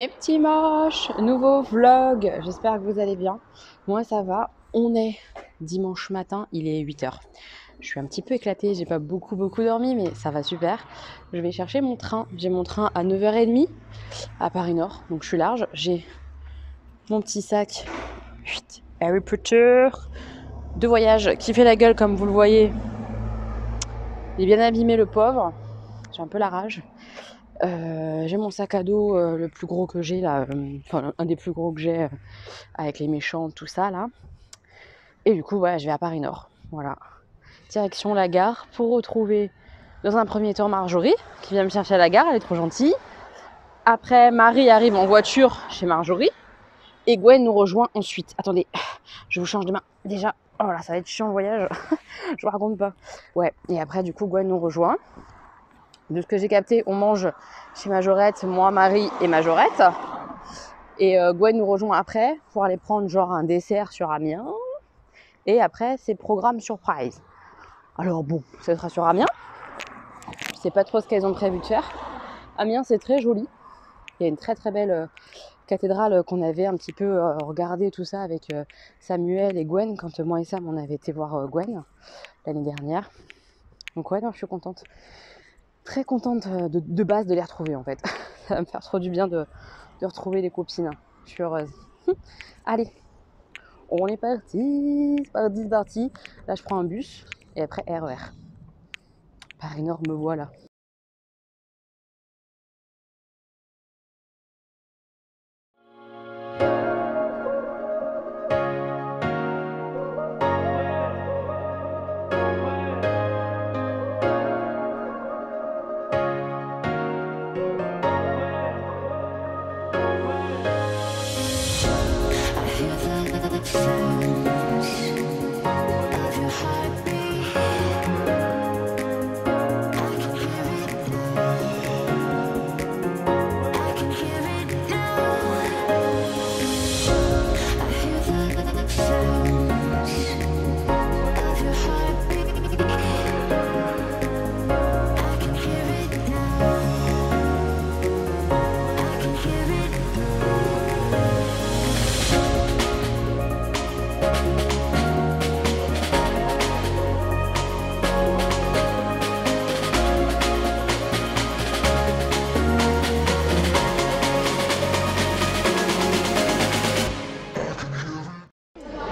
Les petits moches, nouveau vlog, j'espère que vous allez bien. Moi ça va, on est dimanche matin, il est 8 h. Je suis un petit peu éclatée, j'ai pas beaucoup dormi mais ça va super. Je vais chercher mon train, j'ai mon train à 9 h 30 à Paris Nord, donc je suis large. J'ai mon petit sac Harry Potter de voyage qui fait la gueule comme vous le voyez. Il est bien abîmé le pauvre, j'ai un peu la rage. J'ai mon sac à dos le plus gros que j'ai là, enfin un des plus gros que j'ai avec les méchants, tout ça là. Et du coup, ouais, je vais à Paris Nord. Voilà. Direction la gare pour retrouver dans un premier temps Marjorie qui vient me chercher à la gare, elle est trop gentille. Après, Marie arrive en voiture chez Marjorie et Gwen nous rejoint ensuite. Attendez, je vous change de main. Déjà, oh là, ça va être chiant le voyage. Je vous raconte pas. Ouais, et après, du coup, Gwen nous rejoint. De ce que j'ai capté, on mange chez Majorette, moi, Marie et Majorette. Et Gwen nous rejoint après pour aller prendre genre un dessert sur Amiens. Et après, c'est programme surprise. Alors bon, ce sera sur Amiens. Je sais pas trop ce qu'elles ont prévu de faire. Amiens, c'est très joli. Il y a une très très belle cathédrale qu'on avait un petit peu regardé tout ça avec Samuel et Gwen quand moi et Sam on avait été voir Gwen l'année dernière. Donc ouais, non, je suis contente. Très contente de base de les retrouver en fait. Ça va me faire trop du bien de retrouver les copines. Je suis heureuse. Allez, on est parti. C'est parti. Là, je prends un bus et après RER. Paris Nord, me voilà.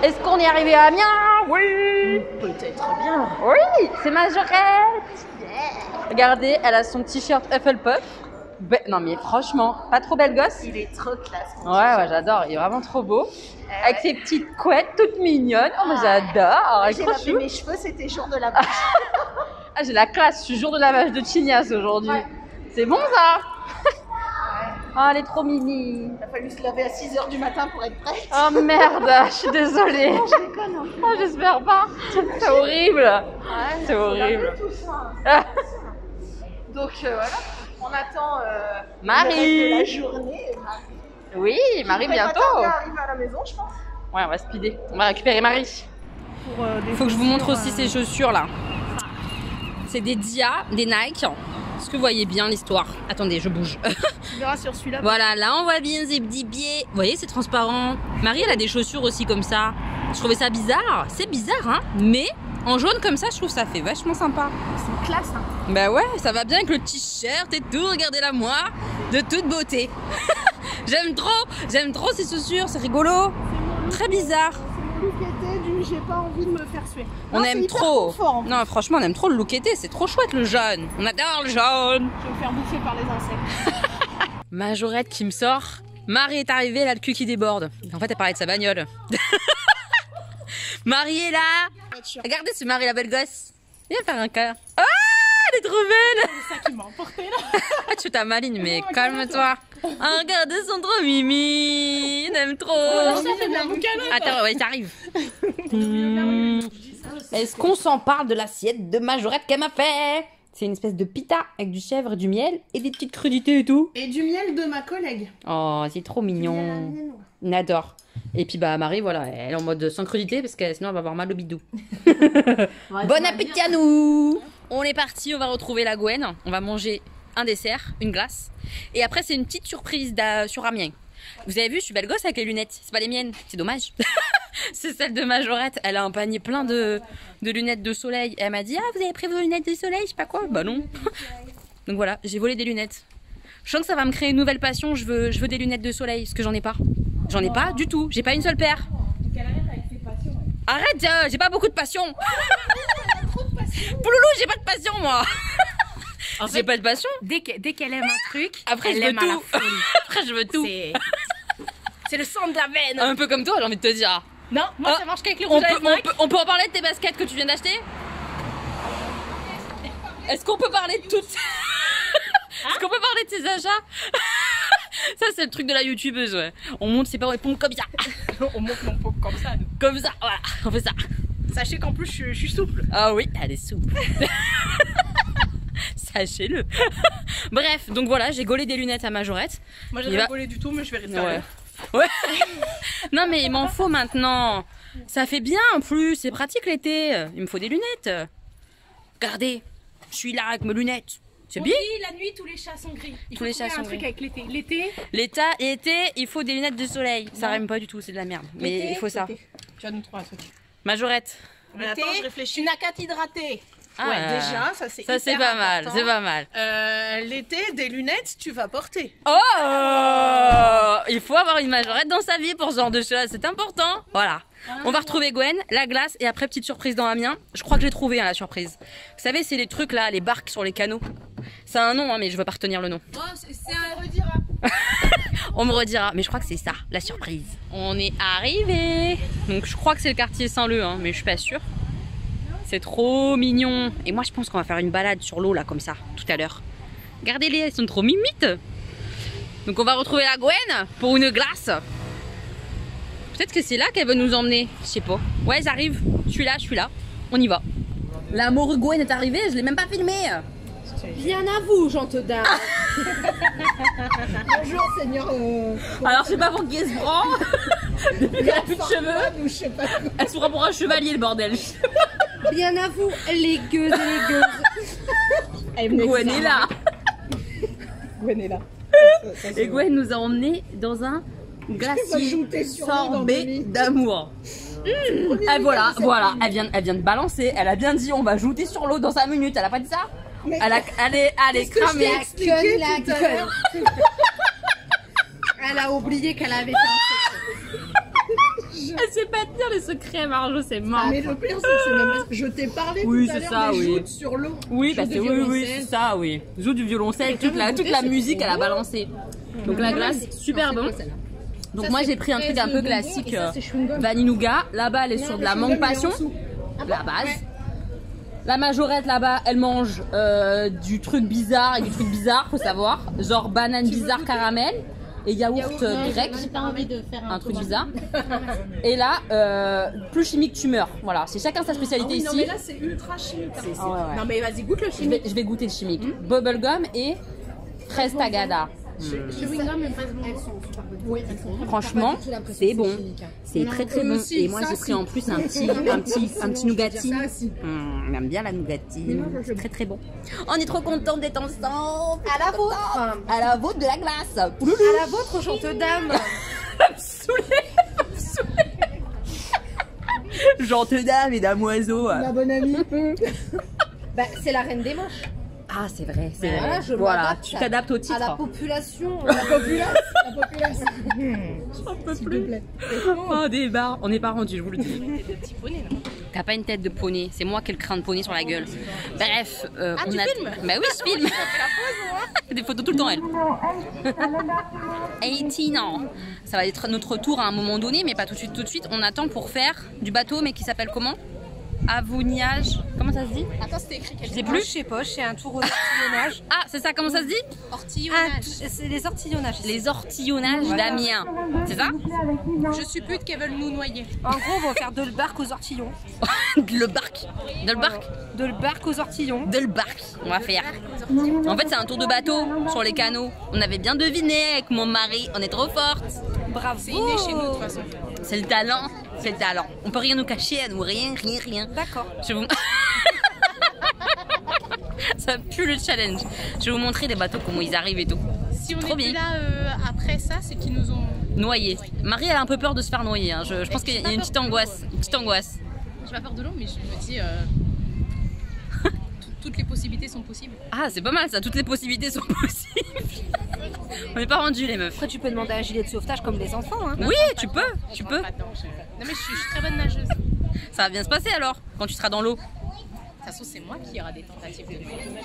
Est-ce qu'on est arrivé à Amiens? Oui. Peut-être bien. Oui, c'est Majorette. Yeah. Regardez, elle a son t-shirt Hufflepuff. Non mais franchement, pas trop belle gosse. Il est trop classe. Ouais, j'adore, il est vraiment trop beau. Avec ses petites couettes toutes mignonnes. Oh, mais j'adore. J'ai lavé mes cheveux, c'était jour de lavage. Ah, j'ai la classe, je suis jour de lavage de chignasse aujourd'hui. Ouais. C'est bon ça? Oh, elle est trop mimi. Il a fallu se laver à 6 h du matin pour être prête. Oh merde, je suis désolée. Non, je déconne. Hein. Oh, j'espère pas. C'est horrible. Ouais, c'est horrible. Tout ça. Donc voilà, on attend Marie. le reste de la journée. Oui, Marie bientôt. On va arriver à la maison, je pense. Ouais, on va speeder. On va récupérer Marie. Faut que je vous montre aussi ces chaussures là. C'est des Dia, des Nike. Est-ce que vous voyez bien l'histoire? Attendez, je bouge. Tu verras sur celui-là. Voilà, là on voit bien ces petits pieds. Vous voyez, c'est transparent. Marie, elle a des chaussures aussi comme ça. Je trouvais ça bizarre. C'est bizarre, hein. Mais en jaune comme ça, je trouve ça fait vachement sympa. C'est classe, hein. Bah ouais, ça va bien avec le t-shirt et tout. Regardez-la moi, de toute beauté. J'aime trop ces chaussures. C'est rigolo. Très bizarre. Look été du j'ai pas envie de me faire suer. On aime trop. Confort, non, franchement, on aime trop le look été. C'est trop chouette le jaune. On adore le jaune. Je vais me faire bouffer par les insectes. Majorette qui me sort. Marie est arrivée, elle a le cul qui déborde. En fait, elle parlait de sa bagnole. Marie est là. Regardez, c'est Marie la belle gosse. Viens faire un câlin. Ah, elle est trop belle. C'est ça qui m'a emporté là. Tu t'as maline, mais calme-toi. Ah, regardez, ils sont trop mimi. On aime trop. Attends, ouais, t'arrives. Est-ce qu'on s'en parle de l'assiette de Majorette qu'elle m'a fait? C'est une espèce de pita avec du chèvre, du miel et des petites crudités et tout. Et du miel de ma collègue. Oh, c'est trop mignon. On adore. Et puis bah Marie, voilà, elle est en mode sans crudité parce que sinon elle va avoir mal au bidou. Bon appétit à nous. On est parti, on va retrouver la Gwen. On va manger un dessert, une glace. Et après, c'est une petite surprise sur Amiens. Vous avez vu, je suis belle gosse avec les lunettes. C'est pas les miennes, c'est dommage. C'est celle de Majorette. Elle a un panier plein de lunettes de soleil. Et elle m'a dit, ah, vous avez pris vos lunettes de soleil, je sais pas quoi. Bah non. Donc voilà, j'ai volé des lunettes. Je sens que ça va me créer une nouvelle passion. Je veux des lunettes de soleil, parce que j'en ai pas. J'en ai pas du tout. J'ai pas une seule paire. Arrête, j'ai pas beaucoup de passion. Pouloulou, j'ai pas de passion, moi. En fait, j'ai pas de passion. Dès qu'elle aime un truc, après elle je veux aime à tout. la folie. Après je veux tout. C'est le sang de la veine. Un peu comme toi, j'ai envie de te dire. Non, moi Ah, ça marche qu'avec les rouges à lèvres. on peut en parler de tes baskets que tu viens d'acheter? Est-ce qu'on peut parler de toutes Est-ce qu'on peut parler de tes achats? Ça c'est le truc de la youtubeuse, ouais. On monte ses pompes comme ça. On monte mon pompe comme ça. Nous. Comme ça, voilà, on fait ça. Sachez qu'en plus je suis souple. Ah oui, elle est souple. Sachez-le. Bref, donc voilà, j'ai gaulé des lunettes à Majorette. Moi j'ai pas volé du tout, mais je vais rester. Ouais. Ouais. Non mais il m'en faut maintenant. Ça fait bien en plus, c'est pratique l'été. Il me faut des lunettes. Regardez, je suis là avec mes lunettes. C'est bien. Oui, la nuit tous les chats sont gris. Il Tous les chats sont un truc gris. avec l'été. L'été, il faut des lunettes de soleil. Ça rime pas du tout, c'est de la merde. Mais il faut ça. Tu vas nous trouver un truc. Majorette. Mais attends, je réfléchis. Tu n'as qu'à t'hydrater. Ah, Ouais, déjà, ça c'est ça c'est pas mal, c'est pas mal. L'été, des lunettes, tu vas porter. Oh, il faut avoir une Majorette dans sa vie pour ce genre de choses, c'est important. Voilà. On va retrouver Gwen, la glace et après petite surprise dans Amiens. Je crois que j'ai trouvé la surprise. Vous savez, c'est les trucs là, les barques sur les canaux. Ça a un nom, mais je veux pas retenir le nom. Oh, c'est un redira. On me redira, mais je crois que c'est ça, la surprise. On est arrivé. Donc je crois que c'est le quartier Saint-Leu, hein, mais je suis pas sûre. C'est trop mignon. Et moi je pense qu'on va faire une balade sur l'eau là comme ça, tout à l'heure. Regardez-les, elles sont trop mimites. Donc on va retrouver la Gwen pour une glace. Peut-être que c'est là qu'elle veut nous emmener. Je sais pas. Ouais, j'arrive. Je suis là. On y va. L'amour Gwen est arrivée, je l'ai même pas filmé. Bien à vous, gente dame. Bonjour, Seigneur. Alors je sais pas pour qui elle se prend. Elle a plus de cheveux. Elle se prend pour un chevalier le bordel. Bien à vous, les gueuses et les gueuses. Gwen est là. Gwen est là. Et Gwen nous a emmenés dans un glacier sorbet d'amour. Voilà, elle vient de balancer. Elle a bien dit on va jouter sur l'eau dans 5 minutes. Elle a pas dit ça? Elle est cramée. La gueule. Elle a oublié qu'elle avait fait Elle sait pas tenir les secrets, Marjo, c'est mort. Mais le pire, c'est que c'est même. Je t'ai parlé Oui, tout à c'est l'heure ça, des oui. joutes sur l'eau. Oui, bah Joutes c'est de oui, violoncelle. c'est ça, oui. Joue du violoncelle, toute la musique, elle a balancé. Donc la glace, super bon. Donc moi j'ai pris un truc un peu classique, vanille nougat. Là-bas elle est sur de la mangue passion, la base. La Majorette là-bas elle mange du truc bizarre et du truc bizarre, faut savoir. Genre banane bizarre caramel et yaourt grec. Un truc bizarre. Et là, plus chimique tu meurs. Voilà, c'est chacun sa spécialité Non, ici. mais là, c'est ultra chimique. Ah ouais, ouais. Non mais vas-y, goûte le chimique. Je vais goûter le chimique. Bubblegum et fraise tagada. Franchement, c'est bon. C'est très très bon. Et moi j'ai pris en plus un petit nougatti. On aime bien la nougatti. C'est très très bon. On est trop contents d'être ensemble. À la vôtre. À la vôtre de la glace. À la vôtre, gente dame. Gente dame et damoiseau. Ma bonne amie. Bah, c'est la reine des moches. Ah c'est vrai, c'est Voilà, vrai. je Voilà, m'adapte tu t'adaptes au titre. À la population. La populace. J'en peux plus. Oh des barres, on n'est pas rendu, je vous le dis. T'as pas une tête de poney, c'est moi qui ai le crâne de poney sur la gueule. Bref, on tu a. filmes Bah oui, je filme. Des photos tout le temps elle. 18 ans. Ça va être notre tour à un moment donné, mais pas tout de suite. Tout de suite, on attend pour faire du bateau, mais qui s'appelle comment? Avournage. Comment ça se dit? Attends, c'était écrit quelque Je sais plus. Je sais pas, c'est un tour aux ortillonnages. Ah, c'est ça, comment ça se dit? Ortillonnage. C'est les ortillonnages. Les ortillonnages d'Amiens. C'est ça? Je suppute qu'elles veulent nous noyer. En gros, on va faire de le barque aux ortillons. Le barque. De le barque. De le barque aux ortillons. De le barque, on va faire. En fait, c'est un tour de bateau sur les canaux. On avait bien deviné avec mon mari, on est trop forte. Bravo. C'est inné chez nous de toute façon. C'est le talent, c'est le talent. On peut rien nous cacher, à nous rien. D'accord. Je vous... Ça pue le challenge. Je vais vous montrer les bateaux, comment ils arrivent et tout. Si on Trop est bien. plus là après ça, c'est qu'ils nous ont... Noyés. Marie, elle a un peu peur de se faire noyer. Hein. Je pense qu'il y a une petite angoisse. Une petite angoisse. J'ai pas peur de l'eau, mais je me dis... toutes les possibilités sont possibles. Ah, c'est pas mal ça. Toutes les possibilités sont possibles. On n'est pas rendus les meufs. Après, tu peux demander un gilet de sauvetage comme les enfants. Hein. Oui, tu peux. Tu peux. Non, mais je suis très bonne nageuse. Ça va bien se passer alors, quand tu seras dans l'eau. De toute façon, c'est moi qui aura des tentatives de développement.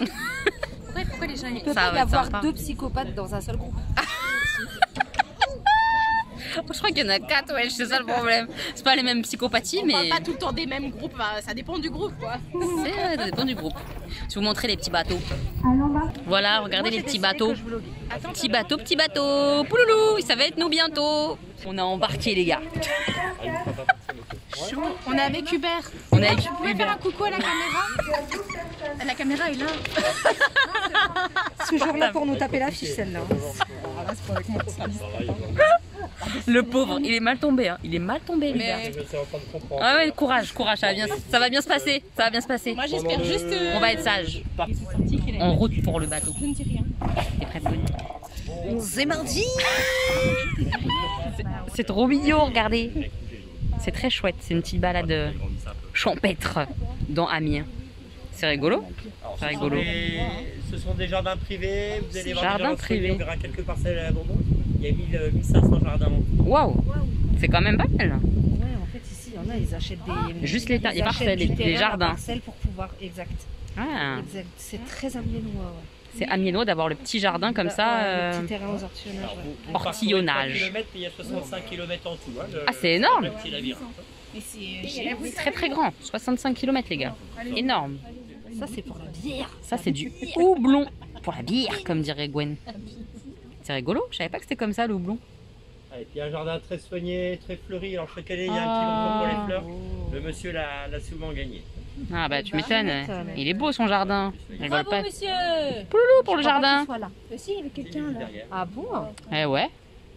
Pourquoi les gens... Il peut Ça pas va y être avoir sympa. 2 psychopathes dans un seul groupe. Je crois qu'il y en a 4, ouais, c'est ça le problème. C'est pas les mêmes psychopathies, On parle mais pas tout le temps des mêmes groupes, ça dépend du groupe, quoi. ça dépend du groupe. Je vais vous montrer les petits bateaux. Voilà, regardez les petits bateaux. Petits bateaux, petits bateaux. Pouloulou, ça va être nous bientôt. On a embarqué les gars. On est avec Hubert. On est avec Vous pouvez faire un coucou à la caméra? La caméra est là. Toujours là pour nous taper la fiche, celle-là. Le pauvre, il est mal tombé. Hein. Il est mal tombé, Hubert. Ah ouais, courage, courage, ça va bien se passer. Ça va bien se passer. Moi, j'espère juste... On va être sage. En route pour le bateau. Je ne dis rien. T'es prête, Bonnie? C'est mardi. C'est trop mignon, regardez. C'est très chouette, c'est une petite balade champêtre dans Amiens. C'est rigolo. C'est rigolo. Ce sont des jardins privés, vous allez voir Jardins déjà privés. on verra quelques parcelles à l'abandon. Il y a 1500 jardins. Waouh, c'est quand même pas mal. Ouais, en fait, ici, il y en a, ils achètent des. Juste les ils achètent parcelles, du les terrain, jardins. la parcelle pour pouvoir. Exact. Ah, Exact. C'est très amiénois. Ouais. c'est amiénois d'avoir le petit jardin comme Ouais, ça. le petit terrain aux ortillonnages. Ouais. Ortillonnage. Km, il y a 65 km en tout. Hein, Ah, c'est énorme. le petit labyrinthe. Mais c'est... Très très grand, 65 km les gars. Énorme. Ça, c'est pour la bière. Ça c'est du houblon. Pour la bière, comme dirait Gwen. C'est rigolo, je savais pas que c'était comme ça le houblon. Ah, et puis un jardin très soigné, très fleuri. Alors chaque année, il y a un petit concours pour les fleurs. Le monsieur l'a souvent gagné. Ah bah tu m'étonnes, il est beau son jardin. Je rigole pas. monsieur. Pouloulou pour le jardin. Si, il y avait quelqu'un là. Ah bon? Eh ouais,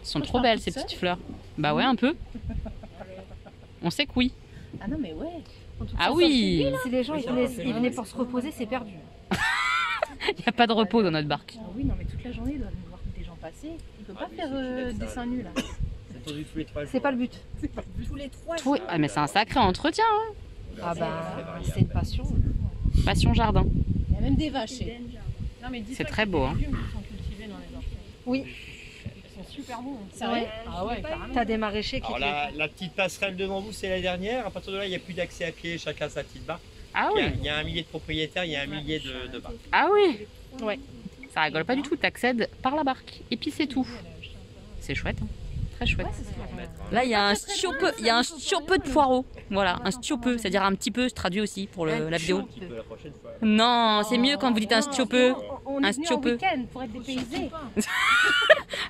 elles sont trop belles ces petites fleurs. Bah ouais, un peu. On sait que oui. Ah non, mais ouais. Ah oui, Si les gens ils venaient pour se reposer, c'est perdu. il n'y a pas de repos dans notre barque. Ah oui, non, mais toute la journée, il doit voir des gens passer. Il peut pas faire des seins nus là. C'est tendu tous les 3 jours. C'est pas le but. Tous les 3 Tout- Ah mais c'est un sacré entretien, hein. Ah bah, c'est une passion. Passion jardin. Il y a même des vaches. Non, mais C'est très beau, hein. Qui sont cultivés dans les orties. Oui. Ils sont super bons. Ouais. Ah ouais, carrément. T'as des maraîchers qui. Alors la petite passerelle devant vous, c'est la dernière. À partir de là, il n'y a plus d'accès à pied, chacun sa petite barque. Ah Il y, oui. a, il y a un millier de propriétaires, il y a un millier de barques. Ah oui. Ouais. Ça rigole pas du tout, t'accèdes par la barque. Et puis c'est tout. C'est chouette, hein. Très chouette. Là, il y a un stiope de poireaux. Voilà, un stiope, c'est-à-dire un petit peu, se traduit aussi pour la vidéo. La prochaine fois. Non, c'est mieux quand vous dites un stiope. On Un est venu en stiope. week-end pour être dépaysés.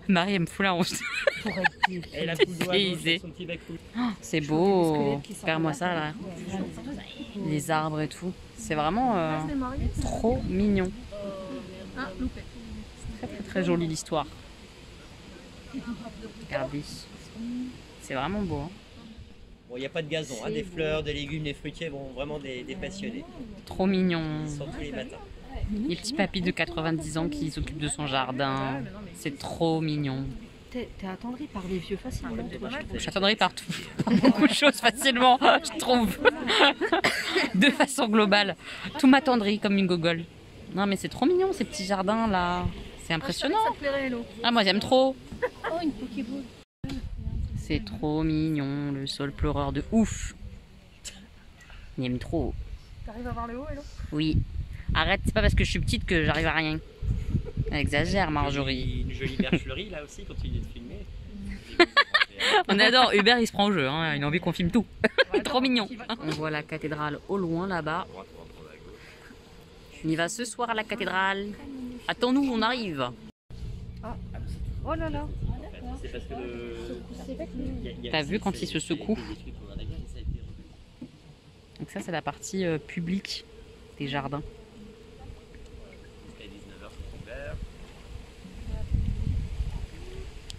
Marie, elle me fout la honte. Pour être dépaysés. Et la poule d'oiseau, Dépaysé. son petit bec rouge. C'est beau. Regarde-moi ça là. Les arbres et tout. C'est vraiment trop mignon. Très très très jolie l'histoire. Regardez. C'est vraiment beau. Hein. Bon, il n'y a pas de gazon, hein, des fleurs, des légumes, des fruitiers, bon, vraiment des passionnés. Trop mignon. Ils sortent tous les matins. Les petits papis de 90 ans qui s'occupent de son jardin. C'est trop mignon. T'es attendri par les vieux facilement. Toi, je trouve. Je t'attendrai partout. Par beaucoup de choses facilement, je trouve. De façon globale. Tout m'attendrit comme une gogole. Non mais c'est trop mignon ces petits jardins là. C'est impressionnant. Ça te plairait, Hello. Ah moi j'aime trop. Oh, une Pokéball. C'est trop mignon, le sol pleureur de ouf. J'aime trop. T'arrives à voir le haut, Hello? Oui. Arrête, c'est pas parce que je suis petite que j'arrive à rien. Elle exagère Marjorie. Une jolie bergelerie là aussi, continue de filmer. On adore, Hubert il se prend au jeu, hein. Il a envie qu'on filme tout. Trop mignon. On voit la cathédrale au loin là-bas. On y va ce soir à la cathédrale. Attends-nous, on arrive. Oh là là. C'est parce que le. T'as vu quand il se secoue? Donc ça c'est la partie publique des jardins.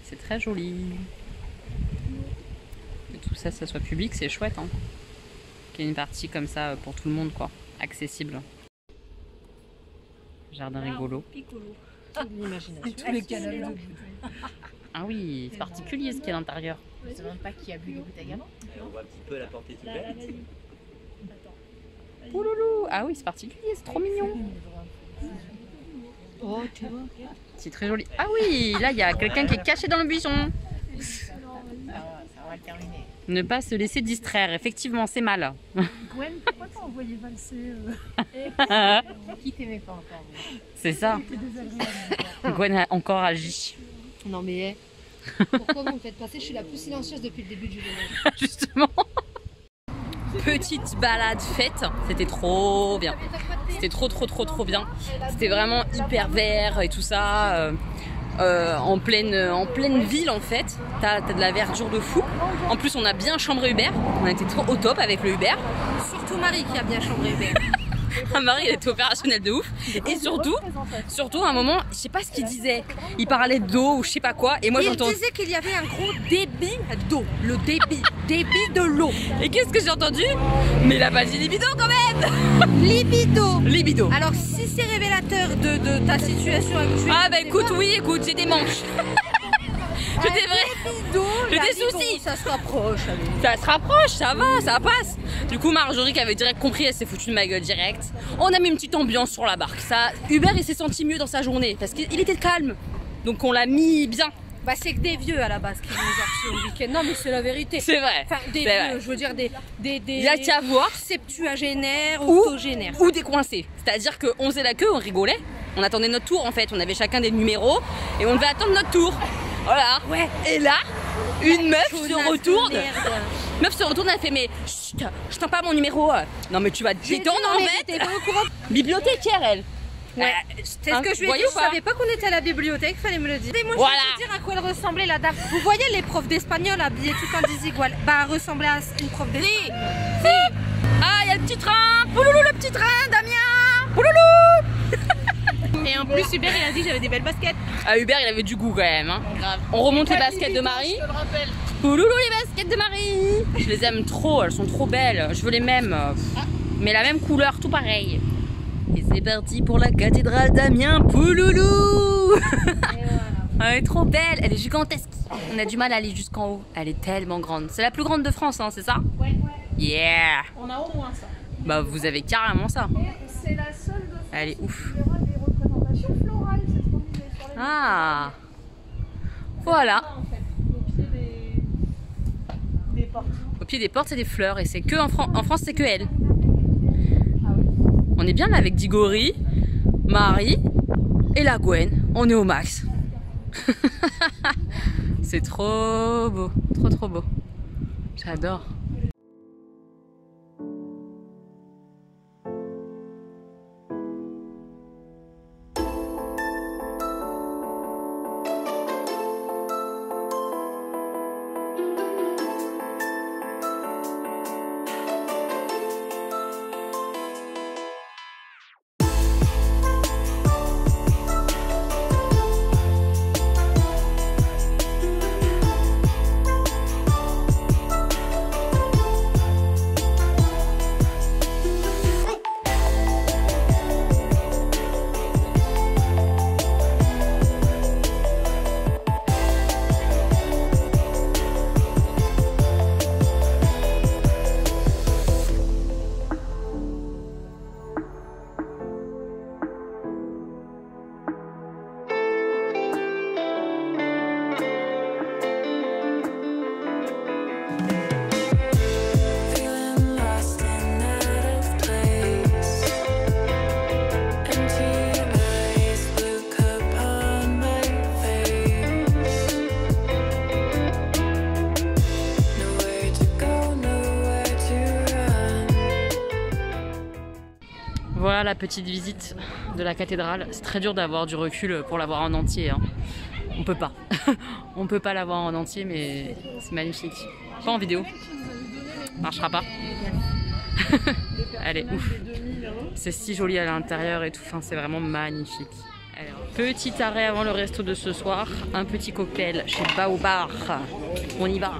C'est très joli. Que tout ça, ça soit public, c'est chouette. Hein. Qu'il y ait une partie comme ça pour tout le monde, quoi. Accessible. Jardin rigolo. Tous les canaux. Ah oui, c'est particulier ce qu'il y a à l'intérieur. Je ne demande pas qui a bu les bouteilles avant. On voit un petit peu la porte est ouverte. Ouloulou. Ah oui, c'est particulier, c'est trop mignon. Oh, tu vois. C'est très joli. Ah oui, là il y a quelqu'un qui est caché dans le buisson. Ça va le terminer. Ne pas se laisser distraire, effectivement, c'est mal. Gwen, pourquoi t'as envoyé valser Qui t'aimait pas encore? C'est ça. Gwen a encore agi. Non mais, pourquoi vous me faites passer? Je suis la plus silencieuse depuis le début du village. Justement. Petite balade fête, c'était trop bien. C'était trop bien. C'était vraiment hyper vert et tout ça. En pleine ville en fait. T'as de la verdure de fou. En plus on a bien chambré Uber. On a été trop au top avec le Uber. Surtout Marie qui a bien chambré Uber. Marie elle était opérationnelle de ouf. Et surtout à un moment, je sais pas ce qu'il disait. Il parlait d'eau ou je sais pas quoi. Et moi j'entends. Il disait qu'il y avait un gros débit d'eau. Le débit de l'eau. Et qu'est-ce que j'ai entendu? Mais il a pas dit libido quand même. Libido. Alors si c'est révélateur de ta situation actuelle. Ah bah écoute, oui, écoute, j'ai des manches. J'ai des J'ai des soucis. Ça se rapproche. Ça se rapproche, ça va, ça passe. Du coup, Marjorie qui avait direct compris, elle s'est foutue de ma gueule direct. On a mis une petite ambiance sur la barque. Ça, Hubert, il s'est senti mieux dans sa journée parce qu'il était calme. Donc on l'a mis bien. Bah c'est que des vieux à la base qui nous ont reçus au week-end. Non mais c'est la vérité. C'est vrai. Enfin des C'est vieux, vrai. je veux dire des Il y a qu'à voir. septuagénaires, Ou- octogénaires. Ou des coincés. C'est-à-dire qu'on faisait la queue, on rigolait. On attendait notre tour en fait. On avait chacun des numéros et on devait attendre notre tour. Voilà. Ouais. Et là, une meuf se Chaudasse de retourne. merde. Meuf se retourne, elle fait mais chut, je t'en pas mon numéro. Non mais tu vas te J'ai dit, détendre non, en mais fait. t'es pas au courant. Bibliothécaire elle. Ouais. C'est ce que je lui ai voyez dit, ou je pas savais pas qu'on était à la bibliothèque, fallait me le dire. Et moi, Voilà. je vais te dire à quoi elle ressemblait la dame. Vous voyez les profs d'espagnol habillés tout en désigual? Bah, elle ressemblait à une prof d'espagnol. Ah, il y a le petit train. Pouloulou le petit train, Damien. Pouloulou. Et en plus, Hubert, il a dit que j'avais des belles baskets. Ah, Hubert, il avait du goût quand même. Hein. Grave. On remonte les baskets de Marie. Je te le rappelle. Pouloulou les baskets de Marie. Je les aime trop, elles sont trop belles. Je veux les mêmes. Mais la même couleur, tout pareil. Et c'est parti pour la cathédrale d'Amiens. Pouloulou. Elle est trop belle, elle est gigantesque. On a du mal à aller jusqu'en haut. Elle est tellement grande. C'est la plus grande de France, hein, c'est ça? Ouais. Yeah. On a au moins ça. Bah vous avez carrément ça. C'est la seule de Elle est ouf. des représentations florales, c'est ce qu'on disait sur les Ah. Voilà. en fait, au pied des portes. Au pied des portes, c'est des fleurs et c'est que en France, c'est que elle. On est bien là avec Digori, Marie et la Gwen. On est au max. C'est trop beau, trop beau. J'adore. Voilà la petite visite de la cathédrale. C'est très dur d'avoir du recul pour la voir en entier. Hein. On peut pas. On peut pas la voir en entier, mais c'est magnifique. Pas en vidéo. Marchera pas. Elle est ouf. C'est si joli à l'intérieur et tout. Enfin, c'est vraiment magnifique. Elle est... Petit arrêt avant le resto de ce soir. Un petit cocktail chez Baobar. On y va.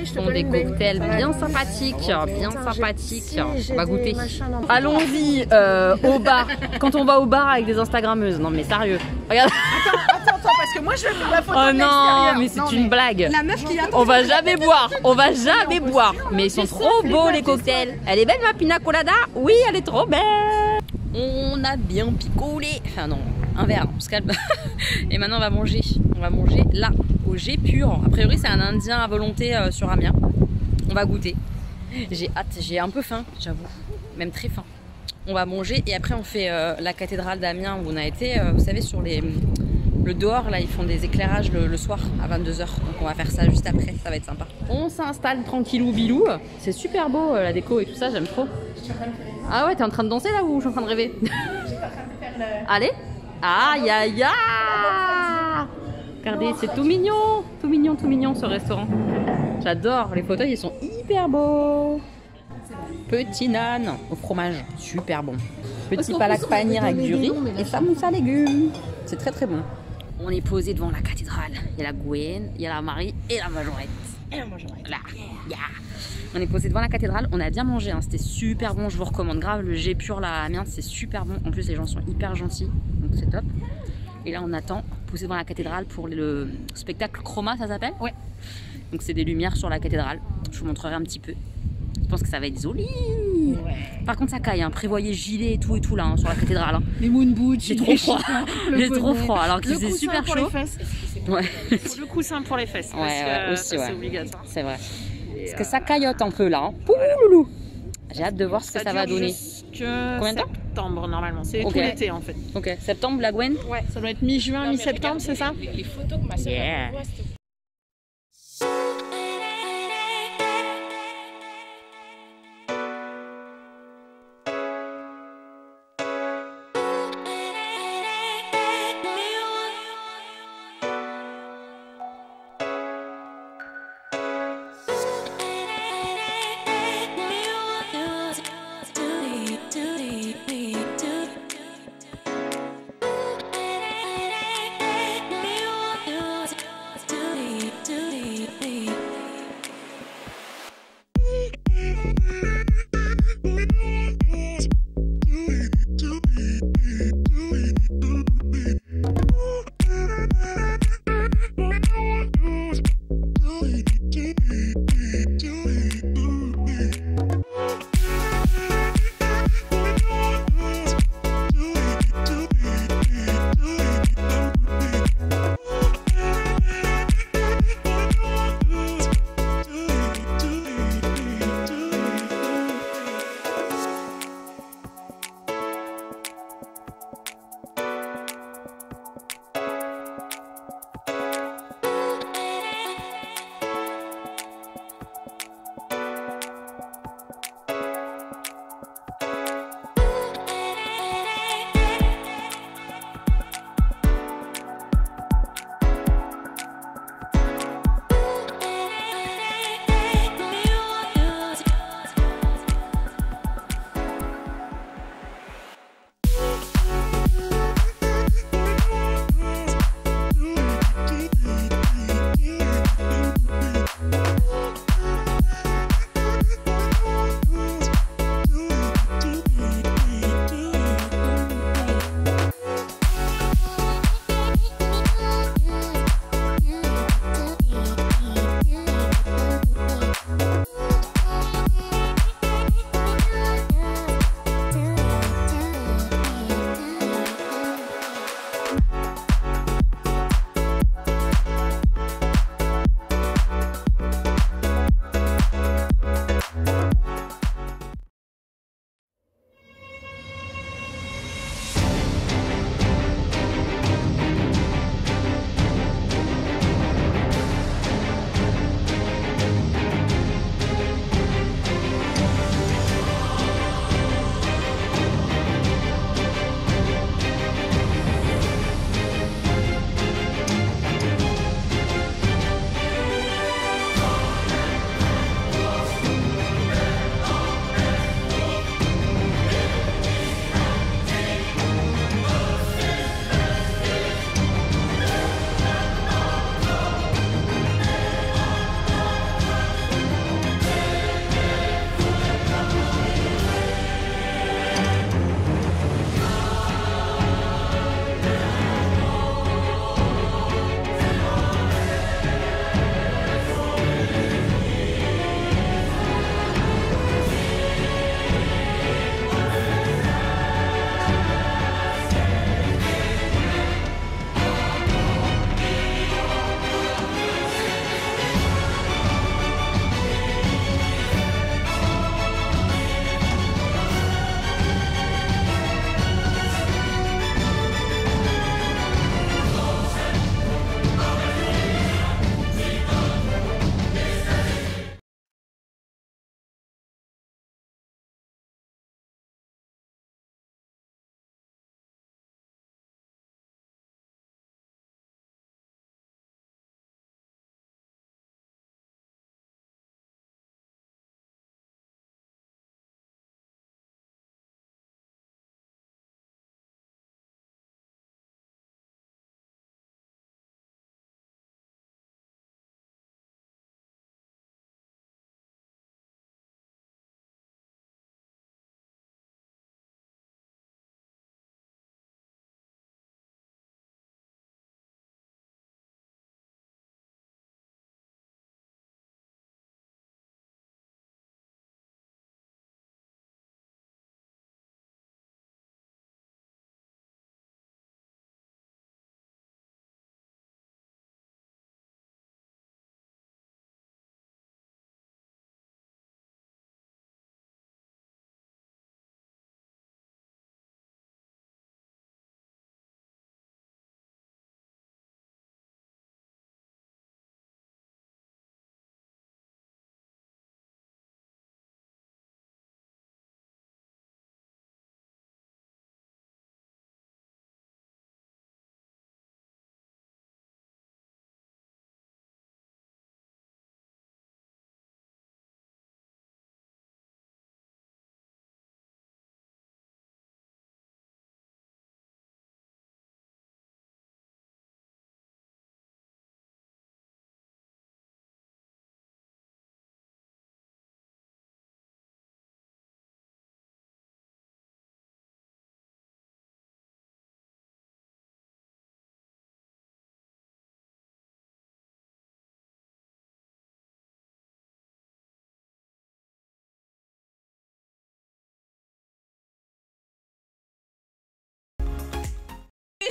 Ce sont des cocktails bien sympathiques. Bien sympathiques. On va goûter. Allons-y au bar. Quand on va au bar avec des Instagrammeuses. Non mais sérieux. Regarde. Attends, parce que moi je vais faire la photo Oh de non, l'extérieur. mais c'est une blague. La meuf qui attend. On va jamais boire. On va jamais boire. Mais ils sont trop beaux les cocktails. Elle est belle ma pina colada. Oui, elle est trop belle. On a bien picolé. Enfin non, un verre, on se calme. Et maintenant on va manger. On va manger là, au G pur. A priori c'est un indien à volonté sur Amiens. On va goûter. J'ai hâte, j'ai un peu faim, j'avoue. Même très faim. On va manger et après on fait la cathédrale d'Amiens où on a été, vous savez, sur le dehors, là ils font des éclairages le soir à 22h. Donc on va faire ça juste après, ça va être sympa. On s'installe tranquillou bilou. C'est super beau la déco et tout ça, j'aime trop. Ah ouais, t'es en train de danser là ou je suis en train de rêver? Allez. Aïe aïe aïe. Regardez, c'est tout mignon ce restaurant. J'adore, les fauteuils ils sont hyper beaux. Petit nan au fromage, super bon. Petit palak panir avec du riz et samoussa légumes. C'est très très bon. On est posé devant la cathédrale. Il y a la Gwen, il y a la Marie et la Majorette. Là, yeah. On est posé devant la cathédrale. On a bien mangé, hein. C'était super bon. Je vous recommande grave le G pur là à Amiens, c'est super bon. En plus, les gens sont hyper gentils, donc c'est top. Et là, on attend posé devant la cathédrale pour le spectacle Chroma, ça s'appelle? Ouais. Donc c'est des lumières sur la cathédrale. Je vous montrerai un petit peu. Je pense que ça va être joli. Ouais. Par contre, ça caille, hein. Prévoyez gilet et tout là hein, sur la cathédrale. Hein. Les moon boots, j'ai trop froid. J'ai trop froid alors qu'il faisait super chaud. Ouais. Le coussin pour les fesses. Ouais, parce que aussi, c'est obligatoire. C'est vrai. Parce que ça caillote un peu là. Hein. Pouloulou. J'ai hâte de voir ce que ça va donner. Combien de temps? Septembre normalement. C'est tout l'été en fait. Ok. Septembre, la Gwen? Ouais. Ça doit être mi-juin, mi-septembre, c'est ça? Les photos que ma soeur m'envoie,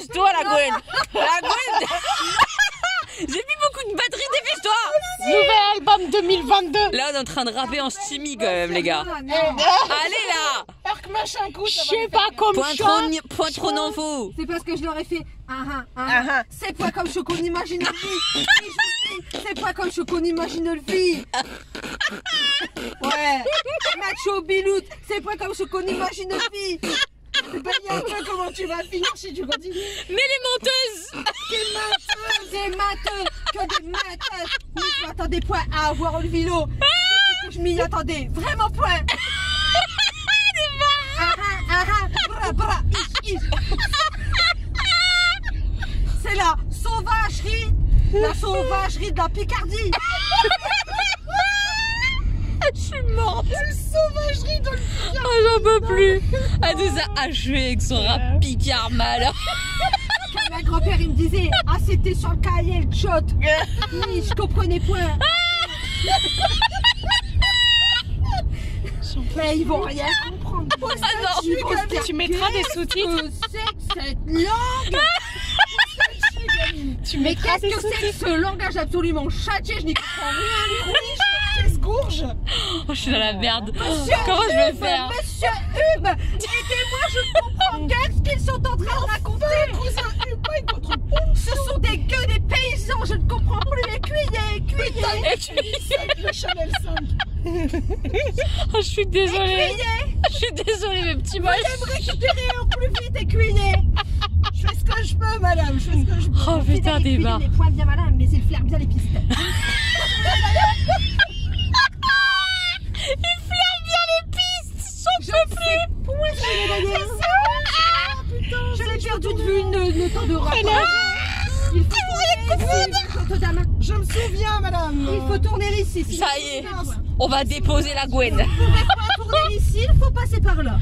dépêche-toi, la Gwen. La Gwen. J'ai mis beaucoup de batterie, dépêche-toi. Nouvel album 2022. Là, on est en train de rapper en chimie quand même, les gars. Allez là. Parc machin coup, je sais pas comme Point trop d'infos. C'est parce que je leur ai fait c'est pas comme ce qu'on imagine le vie. C'est pas comme ce qu'on imagine le vie. Ouais. Macho Bilout, c'est pas comme ce qu'on imagine le vie. Ben, comment tu vas finir si tu continues? Mais les menteuses. Des matheux, que des matheuses. Mais je m'attendais point à avoir le vélo. Je m'y attendais vraiment point. C'est la sauvagerie de la Picardie. Je suis morte. La sauvagerie de la Picardie. Oh, j'en peux plus. Elle nous a achevés avec son rap picard mal. Quand mon grand-père il me disait c'était sur le cahier le shot. Oui, je comprenais point. Mais ils vont rien comprendre. Ah non, tu mettras des sous-titres. C'est que cette langue. Mais qu'est-ce que c'est que ce langage absolument châtié? Je n'y comprends rien. Qu'est-ce gourge? Oh, je suis dans la merde. Comment je vais faire? Monsieur Hub, aidez-moi, je ne comprends qu'est-ce qu'ils sont en train de raconter. Cousin Hub, pas une contre ce sont des gueux, des paysans, je ne comprends plus. Écuyers. Le Chanel 5. Oh, je suis désolée. Je suis désolée, mes petits moches. J'aimerais récupérer en plus vite, écuyer. Je fais ce que je peux, madame. Je fais ce que je peux. Oh putain, des barres. Les points bien malins, mais il flaire bien les pistes. Il flaire bien les pistes. J'en peux plus. Je l'ai perdu de vue le temps de rapport. Il faut tourner ici. Je me souviens, madame. Il faut tourner ici. Ça y est, on va déposer la Gwen. Vous pouvez pas tourner ici, il faut passer par là.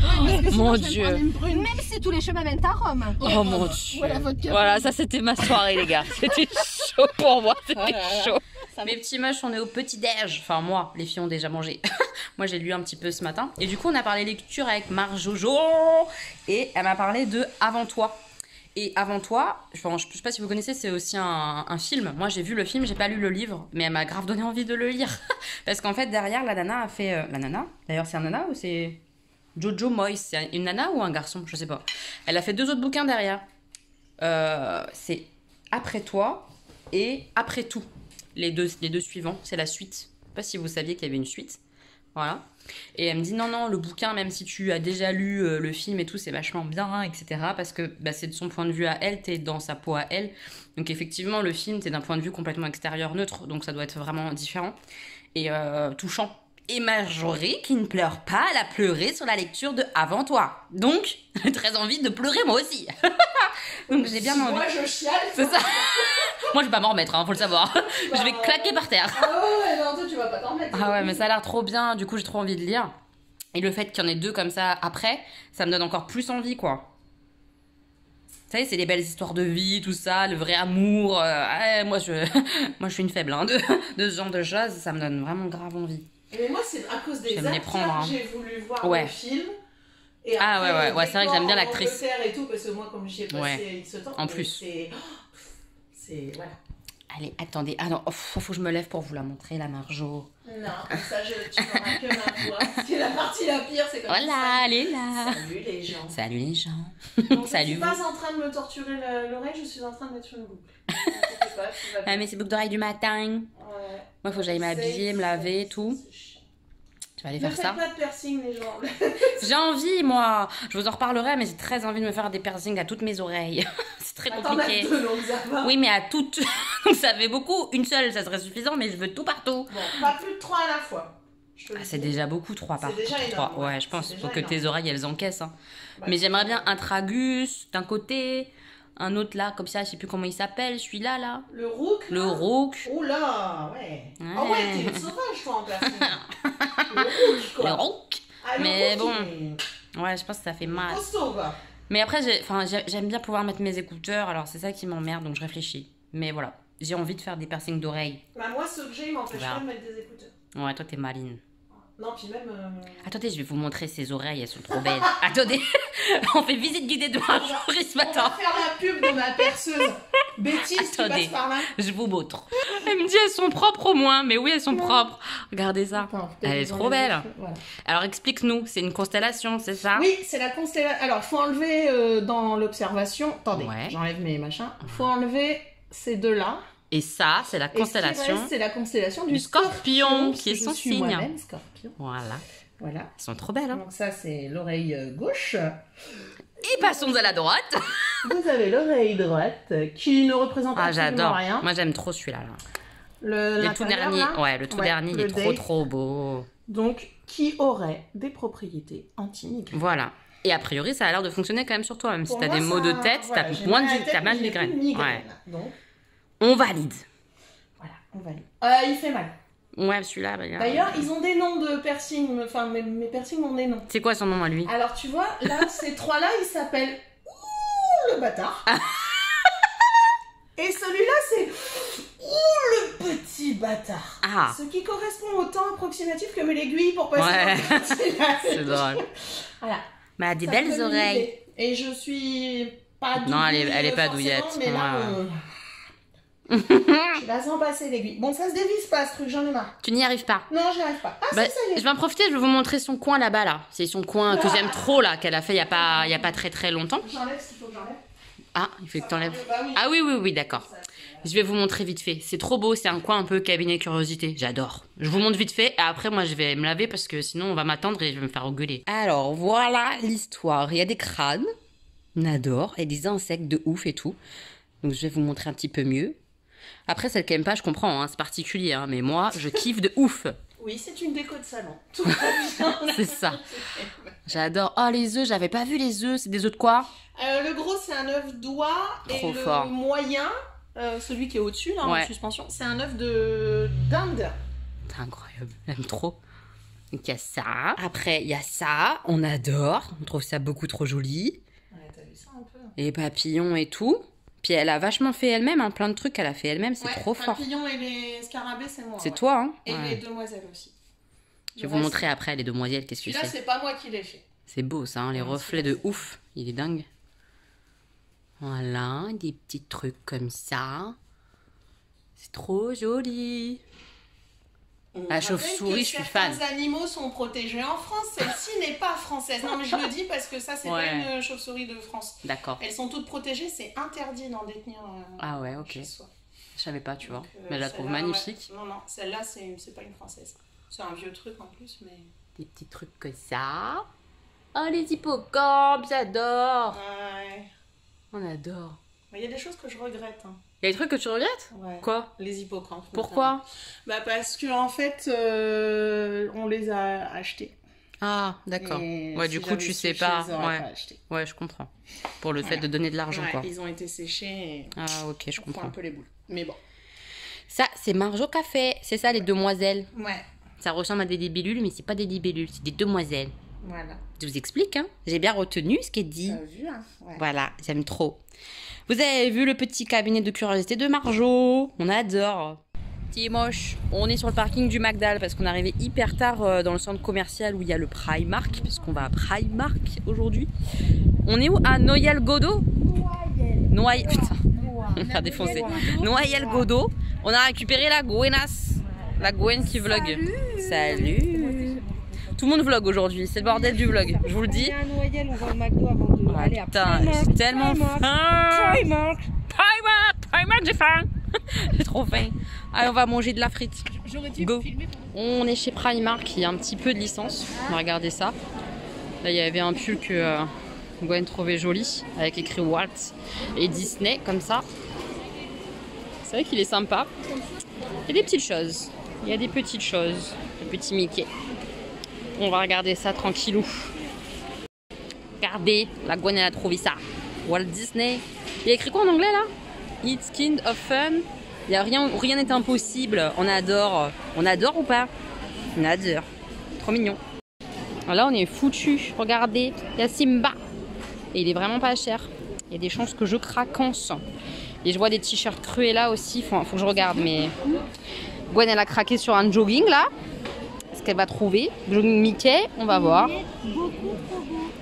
Mon Dieu. Même si tous les chemins mènent à Rome. Oh mon Dieu. Voilà, ça c'était ma soirée, les gars. C'était chaud pour moi, c'était chaud. Mes petits moches, on est au petit-déj. Enfin, moi, les filles ont déjà mangé. Moi, j'ai lu un petit peu ce matin. Et du coup, on a parlé lecture avec Marjojo. Et elle m'a parlé de Avant toi. Et Avant toi, je sais pas si vous connaissez, c'est aussi un film. Moi, j'ai vu le film, j'ai pas lu le livre. Mais elle m'a grave donné envie de le lire. Parce qu'en fait, derrière, la nana a fait... la nana, d'ailleurs, c'est un nana ou c'est... Jojo Moyes, c'est une nana ou un garçon? Je sais pas. Elle a fait 2 autres bouquins derrière. C'est Après toi et Après tout. Les deux suivants, c'est la suite. Je sais pas si vous saviez qu'il y avait une suite. Voilà. Et elle me dit non, le bouquin, même si tu as déjà lu le film et tout, c'est vachement bien, etc. Parce que c'est de son point de vue à elle, t'es dans sa peau à elle. Donc effectivement, le film, t'es d'un point de vue complètement extérieur, neutre. Donc ça doit être vraiment différent. Et touchant. Et Marjorie, qui ne pleure pas, elle a pleuré sur la lecture de Avant toi. Donc, j'ai très envie de pleurer moi aussi. Donc j'ai bien envie. Moi je chiale. C'est ça. Moi je vais pas m'en remettre, faut le savoir. Je vais claquer par terre. Ah ouais, non, toi tu vas pas t'en remettre. Ah ouais, mais ça a l'air trop bien, du coup j'ai trop envie de lire. Et le fait qu'il y en ait 2 comme ça après, ça me donne encore plus envie, quoi. Vous savez, c'est les belles histoires de vie, tout ça, le vrai amour. Moi je suis une faible de ce genre de choses, ça me donne vraiment grave envie. Mais moi c'est à cause des acteurs que j'ai voulu voir le film. Et après, ouais, c'est vrai que j'aime bien l'actrice. Et tout, parce que moi comme j'y ai passé ce temps. En plus. C'est voilà. Allez, attendez. Ah non, faut que je me lève pour vous la montrer, la Marjo. Non, ça, tu n'auras que ma voix. C'est la partie la pire, c'est comme ça. Voilà, elle est là. Salut les gens. Salut les gens. Donc, salut. Je suis pas en train de me torturer l'oreille, je suis en train de mettre une boucle. Ah, mais c'est boucle d'oreille du matin. Ouais. Moi, il faut que j'aille m'habiller, me laver et tout. Je vais aller faire ça. Ne faites pas de piercing, les gens. J'ai envie, moi. Je vous en reparlerai, mais j'ai très envie de me faire des piercings à toutes mes oreilles. C'est très compliqué. T'en as 2, donc ça va. Oui, mais à toutes. Donc ça fait beaucoup. Une seule, ça serait suffisant, mais je veux tout partout. Bon, pas plus de 3 à la fois. C'est déjà beaucoup, 3 par déjà énorme, ouais, je pense. Il faut que énorme. tes oreilles, elles encaissent. Hein. Bah, mais j'aimerais bien un tragus d'un côté, un autre là, comme ça, je sais plus comment il s'appelle, celui-là, là. Le rook. Le rook. Oh là, ouais. Ouais. Ah ouais, t'es une sauvage, toi, en piercing. Le rook, quoi. Le rook. Ah, le Mais rook, bon. Ouais, je pense que ça fait mal. Costaud, quoi. Mais après, j'aime bien pouvoir mettre mes écouteurs, alors c'est ça qui m'emmerde, donc je réfléchis. Mais voilà, j'ai envie de faire des piercings d'oreilles. Bah, moi, ceux que j'ai, ils m'empêchent Voilà. pas de mettre des écouteurs. Ouais, toi, t'es maline. Non, puis même. Attendez, je vais vous montrer ses oreilles, elles sont trop belles. Attendez, on fait visite guidée de Marjorie ce On va matin. faire la pub de ma perceuse. Bêtise, tu Attendez. passes par là. Je vous montre. Elle me dit elles sont propres au moins, mais oui elles sont propres. Regardez ça. Attends, Elle est trop belle. Voilà. Alors explique-nous, c'est une constellation, c'est ça? Oui, c'est la constellation. Alors, il faut enlever dans l'observation. Attendez, Ouais. j'enlève mes machins. Il faut enlever ces deux-là. Et ça, c'est la Et ce qui constellation. reste, c'est la constellation du du scorpion, parce qui est que je son suis signe. moi-même scorpion. Voilà. Voilà. Elles sont trop belles. Hein. Donc ça, c'est l'oreille gauche. Et passons à la droite. Vous avez l'oreille droite qui ne représente Ah absolument j'adore. rien. Moi j'aime trop celui-là. Là. Le tout l'intérieur, dernier, là. ouais, le tout Ouais, dernier, il le est trop date. trop beau. Donc, qui aurait des propriétés anti-migraines. Voilà. Et a priori, ça a l'air de fonctionner quand même sur toi, même si Pour t'as moi, des maux de ça- tête, voilà, t'as j'ai moins mal à la de, tête, t'as mal de mais j'ai plus migraine. de migraine. Ouais. Donc, On valide. voilà, on valide. Il fait mal. Ouais, celui-là. Bah, D'ailleurs, ils ont des noms de piercings. Enfin, mes piercings ont des noms. c'est quoi son nom à lui? Alors, tu vois, là, ces trois-là, ils s'appellent Ouh, le bâtard. Et celui-là, c'est Ouh, le petit bâtard. Ah, Ce qui correspond au temps approximatif que met l'aiguille pour passer Ouais. dans le petit là. c'est drôle. Voilà. Mais elle a des Ça belles donne une oreilles. idée. Et je suis pas douille, Non, elle est pas forcément, douillette. Mais là, Ouais. je la sens passer l'aiguille. Bon, ça se dévisse pas, ce truc, j'en ai marre. Tu n'y arrives pas. Non, j'y arrive pas. Ah, Bah, si, ça y est. je vais en profiter, je vais vous montrer son coin là-bas là. C'est son coin que j'aime trop là, qu'elle a fait il y a pas très très longtemps. J'enlève ce qu'il faut que j'enlève. Ah, il faut que t'enlèves. Bah oui. Ah oui, d'accord. Je vais vous montrer vite fait. C'est trop beau, c'est un coin un peu cabinet curiosité. J'adore. Je vous montre vite fait et après moi je vais me laver parce que sinon on va m'attendre et je vais me faire engueuler. Alors voilà l'histoire. Il y a des crânes, on adore, et des insectes de ouf et tout. Donc je vais vous montrer un petit peu mieux. Après celle qui aime pas, je comprends, hein, c'est particulier, hein, mais moi je kiffe de ouf. Oui, c'est une déco de salon. Tout va bien. C'est ça. J'adore. Oh les œufs, j'avais pas vu les œufs. C'est des œufs de quoi? Le gros, c'est un œuf d'oie. Trop Et le fort. moyen, celui qui est au-dessus, là, Ouais. en suspension, c'est un œuf d'Inde. C'est incroyable, j'aime trop. Donc il y a ça. Après il y a ça, on adore. On trouve ça beaucoup trop joli. Ouais, t'as vu ça un peu? Les papillons et tout. Puis elle a vachement fait elle-même, hein, plein de trucs qu'elle a fait elle-même, c'est Ouais, trop fort. Papillon et les scarabées, c'est moi. C'est ouais. toi, hein? Et Ouais. les demoiselles aussi. Je vais vous montrer après les demoiselles, qu'est-ce que Celui-là, c'est. c'est pas moi qui l'ai fait. C'est beau ça, hein, les Ouais, reflets de ouf. Il est dingue. Voilà, des petits trucs comme ça. C'est trop joli. La chauve-souris, je suis fan. Certains animaux sont protégés en France. Celle-ci n'est pas française. Non, mais je le dis parce que ça, c'est Ouais. pas une chauve-souris de France. D'accord. Elles sont toutes protégées. C'est interdit d'en détenir Ah ouais, ok. chez soi. Je savais pas, tu vois. Donc, Mais je la trouve celle-là, magnifique. ouais. Non, celle-là, c'est pas une française. C'est un vieux truc en plus, mais. Des petits trucs comme ça. Oh, les hippocampes, j'adore. Ouais. On adore. Mais il y a des choses que je regrette. Hein. Il y a des trucs que tu regrettes? Ouais. Quoi? Les hippocampes. Pourquoi? Bah parce que en fait, on les a achetés. Ah, d'accord. Et Ouais, si du coup, j'avais tu su, sais je pas. les aurais Ouais. pas achetés. Ouais, je comprends. Pour le fait Voilà. de donner de l'argent, Ouais, quoi. ils ont été séchés et Ah, ok, je on prend comprends. un peu les boules. Mais bon. Ça, c'est Marjo Café. C'est ça, les demoiselles. Ouais, Ça ressemble à des libellules, mais c'est pas des libellules, c'est des demoiselles. voilà. Je vous explique, hein. J'ai bien retenu ce qui est dit. T'as vu, hein? Ouais. Voilà, j'aime trop. Vous avez vu le petit cabinet de curiosité de Marjo? On adore. Petit moche. On est sur le parking du Magdal parce qu'on est arrivé hyper tard dans le centre commercial où il y a le Primark, parce qu'on va à Primark aujourd'hui. On est où? À Noyelles-Godo? Noyelles. Putain, on va faire défoncer. Noyelles-Godo. On a récupéré la Gwenas. La Gwen qui vlog. Salut. Tout le monde vlog aujourd'hui, c'est le bordel du vlog, je vous le dis. On est à Noyelles, on va au McDo avant de Ah, aller à putain, Primark. j'ai tellement faim. Primark. Primark, j'ai faim. J'ai trop faim. Allez, on va manger de la frite. J'aurais dû Go. filmer. On est chez Primark, il y a un petit peu de licence. On va regarder ça. Là, il y avait un pull que Gwen trouvait joli, avec écrit Walt et Disney, comme ça. C'est vrai qu'il est sympa. Il y a des petites choses. Il y a des petites choses. Le petit Mickey. On va regarder ça tranquillou. Regardez, la Gwen, elle a trouvé ça. Walt Disney. Il y a écrit quoi en anglais, là? It's kind of fun. Il y a rien n'est impossible. On adore. On adore ou pas? On adore. Trop mignon. Là, on est foutu. Regardez, il y a Simba. Et il est vraiment pas cher. Il y a des chances que je craquance. Et je vois des t-shirts Cruella aussi. Faut que je regarde, mais Gwen, elle a craqué sur un jogging là. qu'elle va trouver. Mickey, on va voir.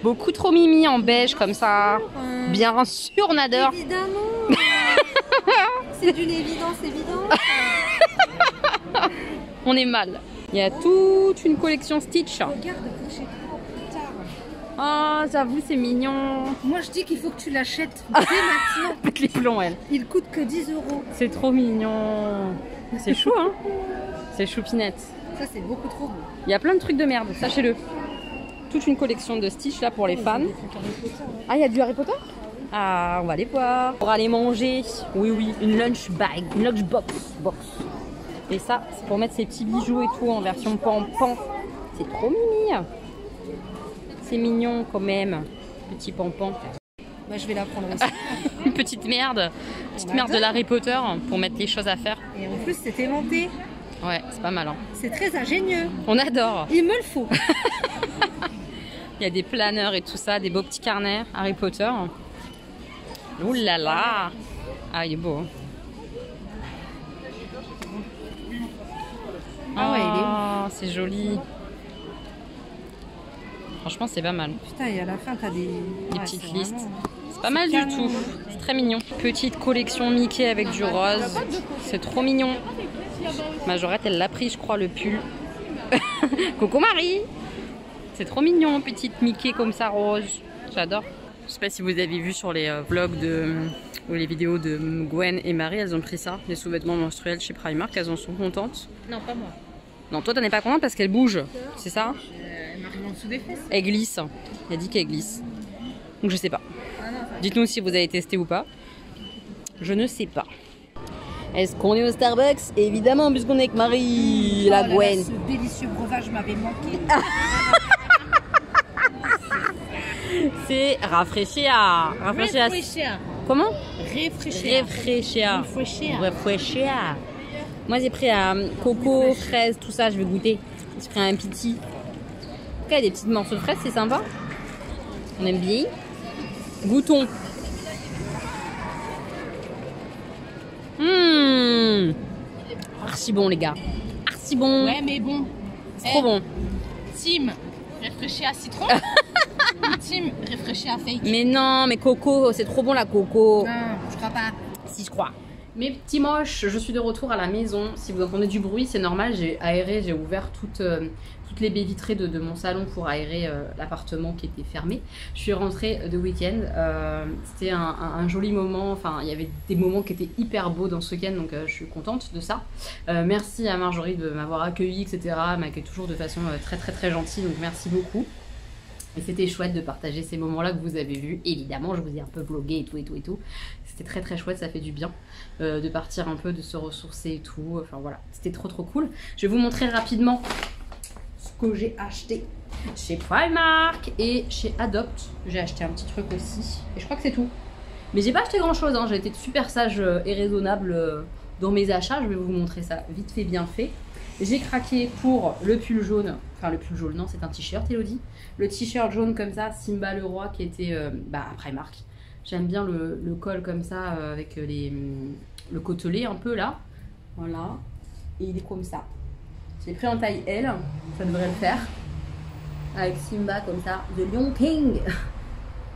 Beaucoup trop mimi en beige comme ça. Bien sûr, on adore. Évidemment. C'est d'une évidence évidente. On est mal. Il y a toute une collection Stitch. Regarde, chez toi plus tard. Oh, j'avoue, c'est mignon. Moi, je dis qu'il faut que tu l'achètes dès maintenant. Avec les plombs, elle. Il coûte que 10 €. C'est trop mignon. C'est chou, hein. C'est choupinette. Ça, c'est beaucoup trop beau. Il y a plein de trucs de merde, sachez-le. Toute une collection de Stitch là pour les fans. Ah, il y a du Harry Potter? Ah, on va aller voir. Pour aller manger. Oui, oui, une lunch bag, une lunch box. Et ça, c'est pour mettre ses petits bijoux et tout en version pampan. C'est trop mimi. C'est mignon quand même. Petit pampan. Bah, je vais la prendre aussi. Une petite merde. Petite merde de l'Harry Potter pour mettre les choses à faire. Et en plus, c'est aimanté. Ouais, c'est pas mal. Hein. C'est très ingénieux. On adore. Il me le faut. Il y a des planeurs et tout ça, des beaux petits carnets Harry Potter. Ouh là là. Ah, il est beau. Ah ouais, il est beau. C'est joli. Franchement, c'est pas mal. Putain, et à la fin, t'as des petites listes. C'est pas mal du tout. C'est très mignon. Petite collection Mickey avec du rose. C'est trop mignon. Majorette, elle l'a pris, je crois, le pull. Coucou Marie. C'est trop mignon, petite Mickey comme ça, rose. J'adore. Je sais pas si vous avez vu sur les vlogs ou les vidéos de Gwen et Marie, elles ont pris ça, les sous-vêtements menstruels chez Primark. Elles en sont contentes. Non, pas moi. Non, toi, t'en es pas contente parce qu'elle bouge. C'est ça? Elle m'arrive en dessous des fesses. Elle glisse. Elle dit qu'elle glisse. Donc je sais pas. Dites-nous si vous avez testé ou pas. Je ne sais pas. Est-ce qu'on est au Starbucks? Évidemment, puisqu'on est avec Marie, la Gwen. Là, ce délicieux breuvage m'avait manqué. C'est rafraîchir. Réfléchir. Comment? Réfléchir. Réfléchir. Moi, j'ai pris coco, fraise, tout ça. Je vais goûter. J'ai pris un petit. En tout cas, des petits morceaux de fraises, c'est sympa. On aime bien. Goûtons. Archi bon, les gars. Archi bon. Ouais, mais bon. C'est trop bon. Team réfléchir à citron. Ou team réfléchir à fake. Mais non, mais coco, c'est trop bon la coco. Non, je crois pas. Si, je crois. Mes petits moches, je suis de retour à la maison. Si vous entendez du bruit, c'est normal. J'ai aéré, j'ai ouvert toutes les baies vitrées de mon salon pour aérer l'appartement qui était fermé. Je suis rentrée de week-end. C'était un joli moment. Enfin, il y avait des moments qui étaient hyper beaux dans ce week-end, donc je suis contente de ça. Merci à Marjorie de m'avoir accueillie, etc. Elle m'accueille toujours de façon très gentille, donc merci beaucoup. Et c'était chouette de partager ces moments-là que vous avez vus. Évidemment, je vous ai un peu vlogué et tout. C'était très chouette, ça fait du bien de partir un peu, de se ressourcer et tout. Enfin voilà, c'était trop cool. Je vais vous montrer rapidement ce que j'ai acheté chez Primark et chez Adopt. J'ai acheté un petit truc aussi. Et je crois que c'est tout. Mais j'ai pas acheté grand-chose, hein. J'ai été super sage et raisonnable dans mes achats. Je vais vous montrer ça vite fait, bien fait. J'ai craqué pour le pull jaune. Enfin, le pull jaune, non, c'est un t-shirt, Elodie. Le t-shirt jaune comme ça, Simba le roi, qui était à Primark. J'aime bien le col comme ça, avec le côtelé un peu là. Voilà. Et il est comme ça. J'ai pris en taille L, ça devrait le faire. Avec Simba comme ça, The Lion King.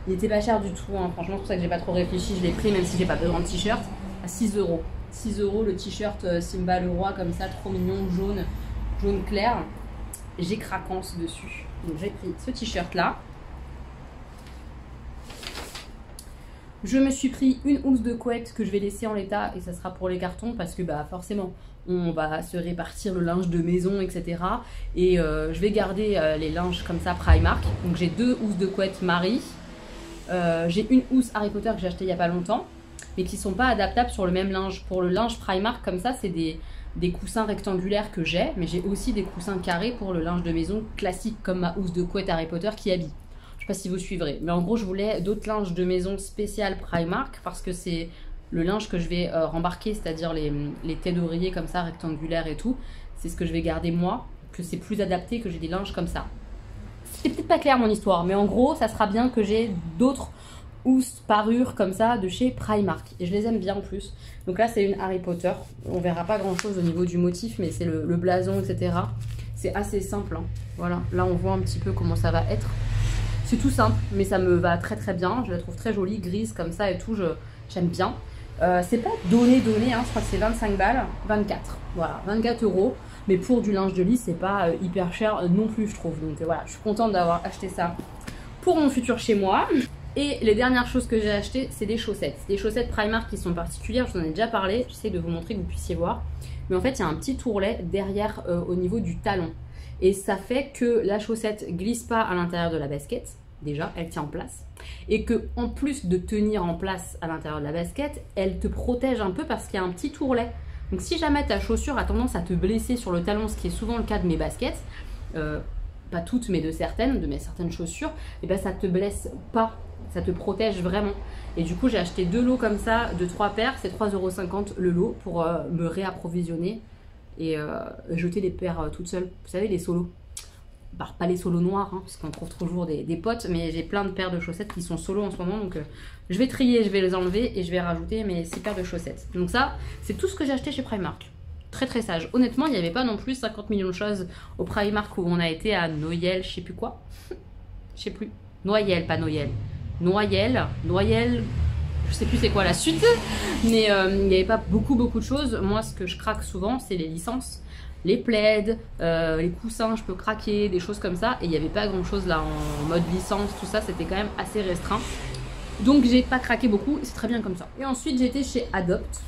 Il était pas cher du tout, hein. Franchement, c'est pour ça que j'ai pas trop réfléchi. Je l'ai pris, même si j'ai pas besoin de t-shirt, à 6 €. 6 € le t-shirt Simba le roi comme ça, trop mignon, jaune clair. J'ai craquance dessus. Donc j'ai pris ce t-shirt là. Je me suis pris une housse de couette que je vais laisser en l'état et ça sera pour les cartons parce que forcément on va se répartir le linge de maison, etc. Et je vais garder les linges comme ça Primark. Donc j'ai 2 housses de couette Marie. J'ai une housse Harry Potter que j'ai achetée il n'y a pas longtemps, mais qui sont pas adaptables sur le même linge. Pour le linge Primark comme ça, c'est des coussins rectangulaires que j'ai, mais j'ai aussi des coussins carrés pour le linge de maison classique comme ma housse de couette Harry Potter qui habille. Je sais pas si vous suivrez, mais en gros je voulais d'autres linges de maison spécial Primark parce que c'est le linge que je vais rembarquer, c'est-à-dire les têtes d'oreiller comme ça rectangulaires et tout. C'est ce que je vais garder moi, que c'est plus adapté que j'ai des linges comme ça. C'est peut-être pas clair mon histoire, mais en gros ça sera bien que j'ai d'autres housses parures comme ça de chez Primark et je les aime bien en plus. Donc là c'est une Harry Potter, on verra pas grand chose au niveau du motif, mais c'est le blason, etc. C'est assez simple, hein. Voilà, là on voit un petit peu comment ça va être. C'est tout simple, mais ça me va très très bien. Je la trouve très jolie, grise comme ça et tout, j'aime bien. C'est pas donné, hein. Je crois que c'est 25 balles, 24. Voilà, 24 €. Mais pour du linge de lit, c'est pas hyper cher non plus, je trouve. Donc voilà, je suis contente d'avoir acheté ça pour mon futur chez moi. Et les dernières choses que j'ai achetées, c'est des chaussettes. Des chaussettes Primark qui sont particulières, je vous en ai déjà parlé. J'essaie de vous montrer que vous puissiez voir. Mais en fait, il y a un petit tourlet derrière au niveau du talon. Et ça fait que la chaussette glisse pas à l'intérieur de la basket. Déjà, elle tient en place. Et que en plus de tenir en place à l'intérieur de la basket, elle te protège un peu parce qu'il y a un petit tourlet. Donc si jamais ta chaussure a tendance à te blesser sur le talon, ce qui est souvent le cas de mes baskets, pas toutes mais de mes certaines chaussures, et ben ça te blesse pas, ça te protège vraiment. Et du coup j'ai acheté 2 lots comme ça de 3 paires, c'est 3,50 € le lot pour me réapprovisionner et jeter les paires toutes seules. Vous savez, les solos. Bah, pas les solos noirs, hein, parce qu'on trouve toujours des potes, mais j'ai plein de paires de chaussettes qui sont solos en ce moment, donc je vais trier, je vais les enlever et je vais rajouter mes 6 paires de chaussettes. Donc ça, c'est tout ce que j'ai acheté chez Primark. Très très sage. Honnêtement, il n'y avait pas non plus 50 millions de choses au Primark où on a été à Noël, je sais plus quoi. Je sais plus. Noël, pas Noël. Noël, je sais plus c'est quoi la suite, mais il n'y avait pas beaucoup de choses. Moi, ce que je craque souvent, c'est les licences. Les plaids, les coussins, je peux craquer, des choses comme ça. Et il n'y avait pas grand chose là en mode licence, tout ça, c'était quand même assez restreint. Donc j'ai pas craqué beaucoup, c'est très bien comme ça. Et ensuite j'étais chez Adopt,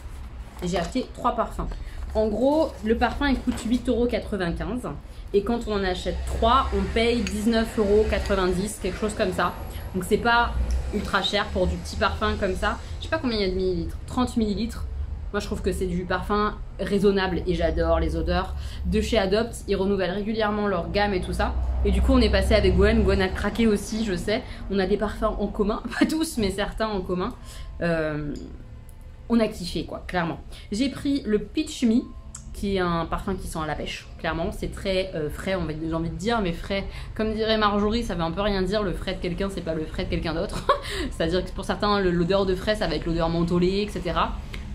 j'ai acheté 3 parfums. En gros, le parfum il coûte 8,95 €. Et quand on en achète 3, on paye 19,90 €, quelque chose comme ça. Donc c'est pas ultra cher pour du petit parfum comme ça. Je sais pas combien il y a de millilitres, 30 millilitres. Moi je trouve que c'est du parfum raisonnable et j'adore les odeurs de chez Adopt. Ils renouvellent régulièrement leur gamme et tout ça. Et du coup on est passé avec Gwen, Gwen a craqué aussi, je sais. On a des parfums en commun, pas tous mais certains en commun. On a kiffé quoi, clairement. J'ai pris le Peach Me, qui est un parfum qui sent à la pêche, clairement. C'est très frais, j'ai envie de dire, mais frais, comme dirait Marjorie, ça veut un peu rien dire. Le frais de quelqu'un, c'est pas le frais de quelqu'un d'autre. C'est-à-dire que pour certains, l'odeur de frais, ça va être l'odeur mentholée, etc.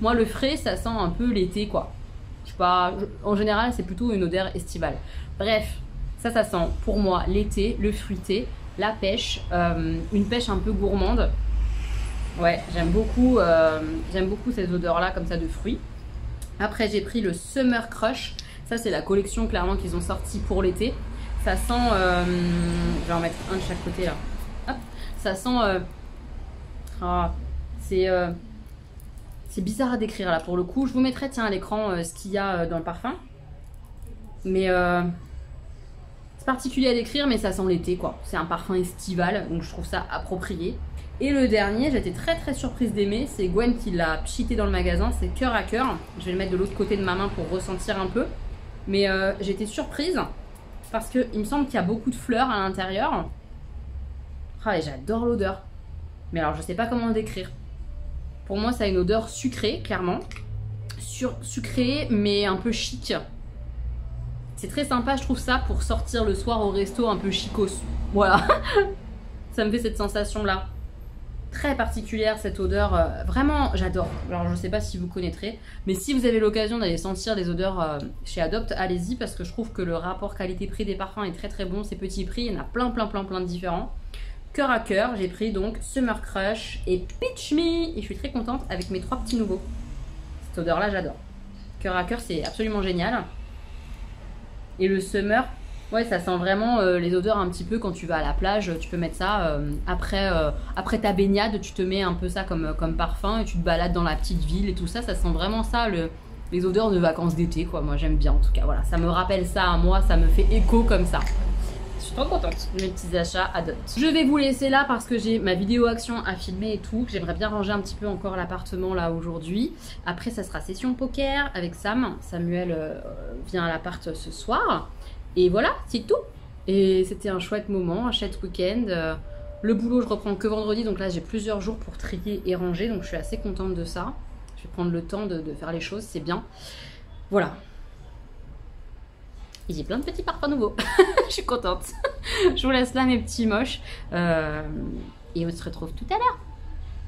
Moi, le frais, ça sent un peu l'été, quoi. Je sais pas, en général, c'est plutôt une odeur estivale. Bref, ça sent pour moi l'été, le fruité, la pêche, une pêche un peu gourmande. Ouais, j'aime beaucoup cette odeur-là, comme ça, de fruits. Après, j'ai pris le Summer Crush. Ça, c'est la collection, clairement, qu'ils ont sorti pour l'été. Ça sent... je vais en mettre un de chaque côté, là. Hop. Ça sent... c'est bizarre à décrire, là, pour le coup. Je vous mettrai, tiens, à l'écran, ce qu'il y a dans le parfum. Mais... c'est particulier à décrire, mais ça sent l'été, quoi. C'est un parfum estival, donc je trouve ça approprié. Et le dernier, j'étais très très surprise d'aimer, c'est Gwen qui l'a pchité dans le magasin, c'est Cœur à Cœur. Je vais le mettre de l'autre côté de ma main pour ressentir un peu. Mais j'étais surprise parce qu'il me semble qu'il y a beaucoup de fleurs à l'intérieur. Ah, et j'adore l'odeur. Mais alors je sais pas comment le décrire. Pour moi ça a une odeur sucrée, clairement. Sucrée mais un peu chic. C'est très sympa, je trouve ça, pour sortir le soir au resto un peu chicos. Voilà. Ça me fait cette sensation là. Très particulière cette odeur, vraiment j'adore. Alors je sais pas si vous connaîtrez, mais si vous avez l'occasion d'aller sentir des odeurs chez Adopt, allez-y parce que je trouve que le rapport qualité-prix des parfums est très très bon. C'est petit prix, il y en a plein de différents. Cœur à Cœur, j'ai pris donc Summer Crush et Peach Me et je suis très contente avec mes 3 petits nouveaux. Cette odeur là j'adore. Cœur à Cœur c'est absolument génial. Et le Summer, ouais, ça sent vraiment les odeurs un petit peu quand tu vas à la plage, tu peux mettre ça après ta baignade, tu te mets un peu ça comme parfum et tu te balades dans la petite ville et tout ça, ça sent vraiment ça, les odeurs de vacances d'été, quoi. Moi j'aime bien en tout cas, voilà, ça me rappelle ça à moi, ça me fait écho comme ça. Je suis trop contente de mes petits achats Adopt. Je vais vous laisser là parce que j'ai ma vidéo action à filmer et tout, que j'aimerais bien ranger un petit peu encore l'appartement là aujourd'hui. Après ça sera session poker avec Sam. Samuel vient à l'appart ce soir. Et voilà, c'est tout. Et c'était un chouette moment, un chouette week-end. Le boulot, je reprends que vendredi, donc là j'ai plusieurs jours pour trier et ranger, donc je suis assez contente de ça. Je vais prendre le temps de faire les choses, c'est bien. Voilà. Et j'ai plein de petits parfums nouveaux. Je suis contente. Je vous laisse là mes petits moches. Et on se retrouve tout à l'heure.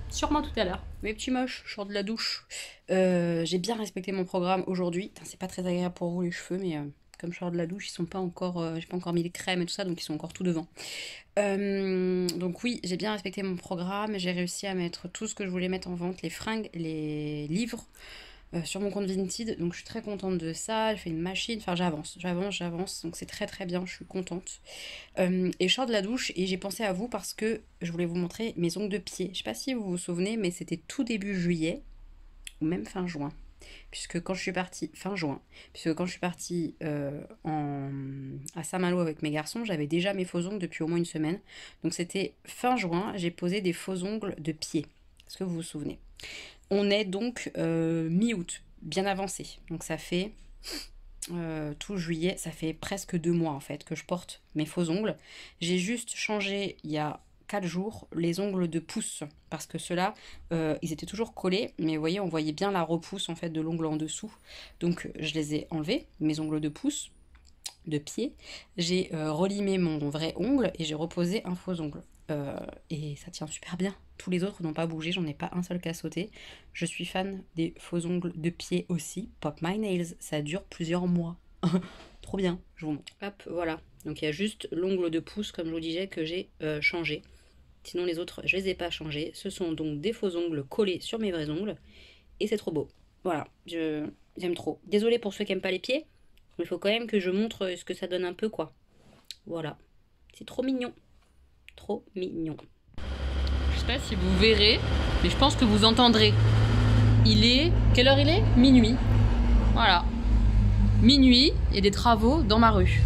Sûrement tout à l'heure. Mes petits moches, je sors de la douche. J'ai bien respecté mon programme aujourd'hui. C'est pas très agréable pour vous les cheveux, mais Comme je sors de la douche, ils sont pas encore, j'ai pas encore mis les crèmes et tout ça, donc ils sont encore tout devant. Donc oui, j'ai bien respecté mon programme, j'ai réussi à mettre tout ce que je voulais mettre en vente, les fringues, les livres, sur mon compte Vinted, donc je suis très contente de ça. J'ai fait une machine, enfin j'avance, donc c'est très très bien, je suis contente. Et je sors de la douche et j'ai pensé à vous parce que je voulais vous montrer mes ongles de pied. Je sais pas si vous vous souvenez, mais c'était tout début juillet, ou même fin juin. Puisque quand je suis partie, fin juin, puisque quand je suis partie à Saint-Malo avec mes garçons, j'avais déjà mes faux ongles depuis au moins une semaine. Donc c'était fin juin, j'ai posé des faux ongles de pied. Est-ce que vous vous souvenez? On est donc mi-août, bien avancé. Donc ça fait tout juillet, ça fait presque 2 mois en fait que je porte mes faux ongles. J'ai juste changé il y a 4 jours les ongles de pouce parce que ceux-là ils étaient toujours collés, mais vous voyez, on voyait bien la repousse en fait de l'ongle en dessous, donc je les ai enlevés, mes ongles de pouce de pied. J'ai relimé mon vrai ongle et j'ai reposé un faux ongle et ça tient super bien. Tous les autres n'ont pas bougé, j'en ai pas un seul qui a sauté. Je suis fan des faux ongles de pied aussi. Pop My Nails, ça dure plusieurs mois. Trop bien, je vous montre. Hop, voilà. Donc il y a juste l'ongle de pouce, comme je vous disais, que j'ai changé. Sinon les autres, je les ai pas changés. Ce sont donc des faux ongles collés sur mes vrais ongles. Et c'est trop beau. Voilà, j'aime trop. Désolée pour ceux qui n'aiment pas les pieds, mais il faut quand même que je montre ce que ça donne un peu, quoi. Voilà. C'est trop mignon. Trop mignon. Je sais pas si vous verrez, mais je pense que vous entendrez. Il est... Quelle heure il est? Minuit. Voilà. Minuit, il y a des travaux dans ma rue.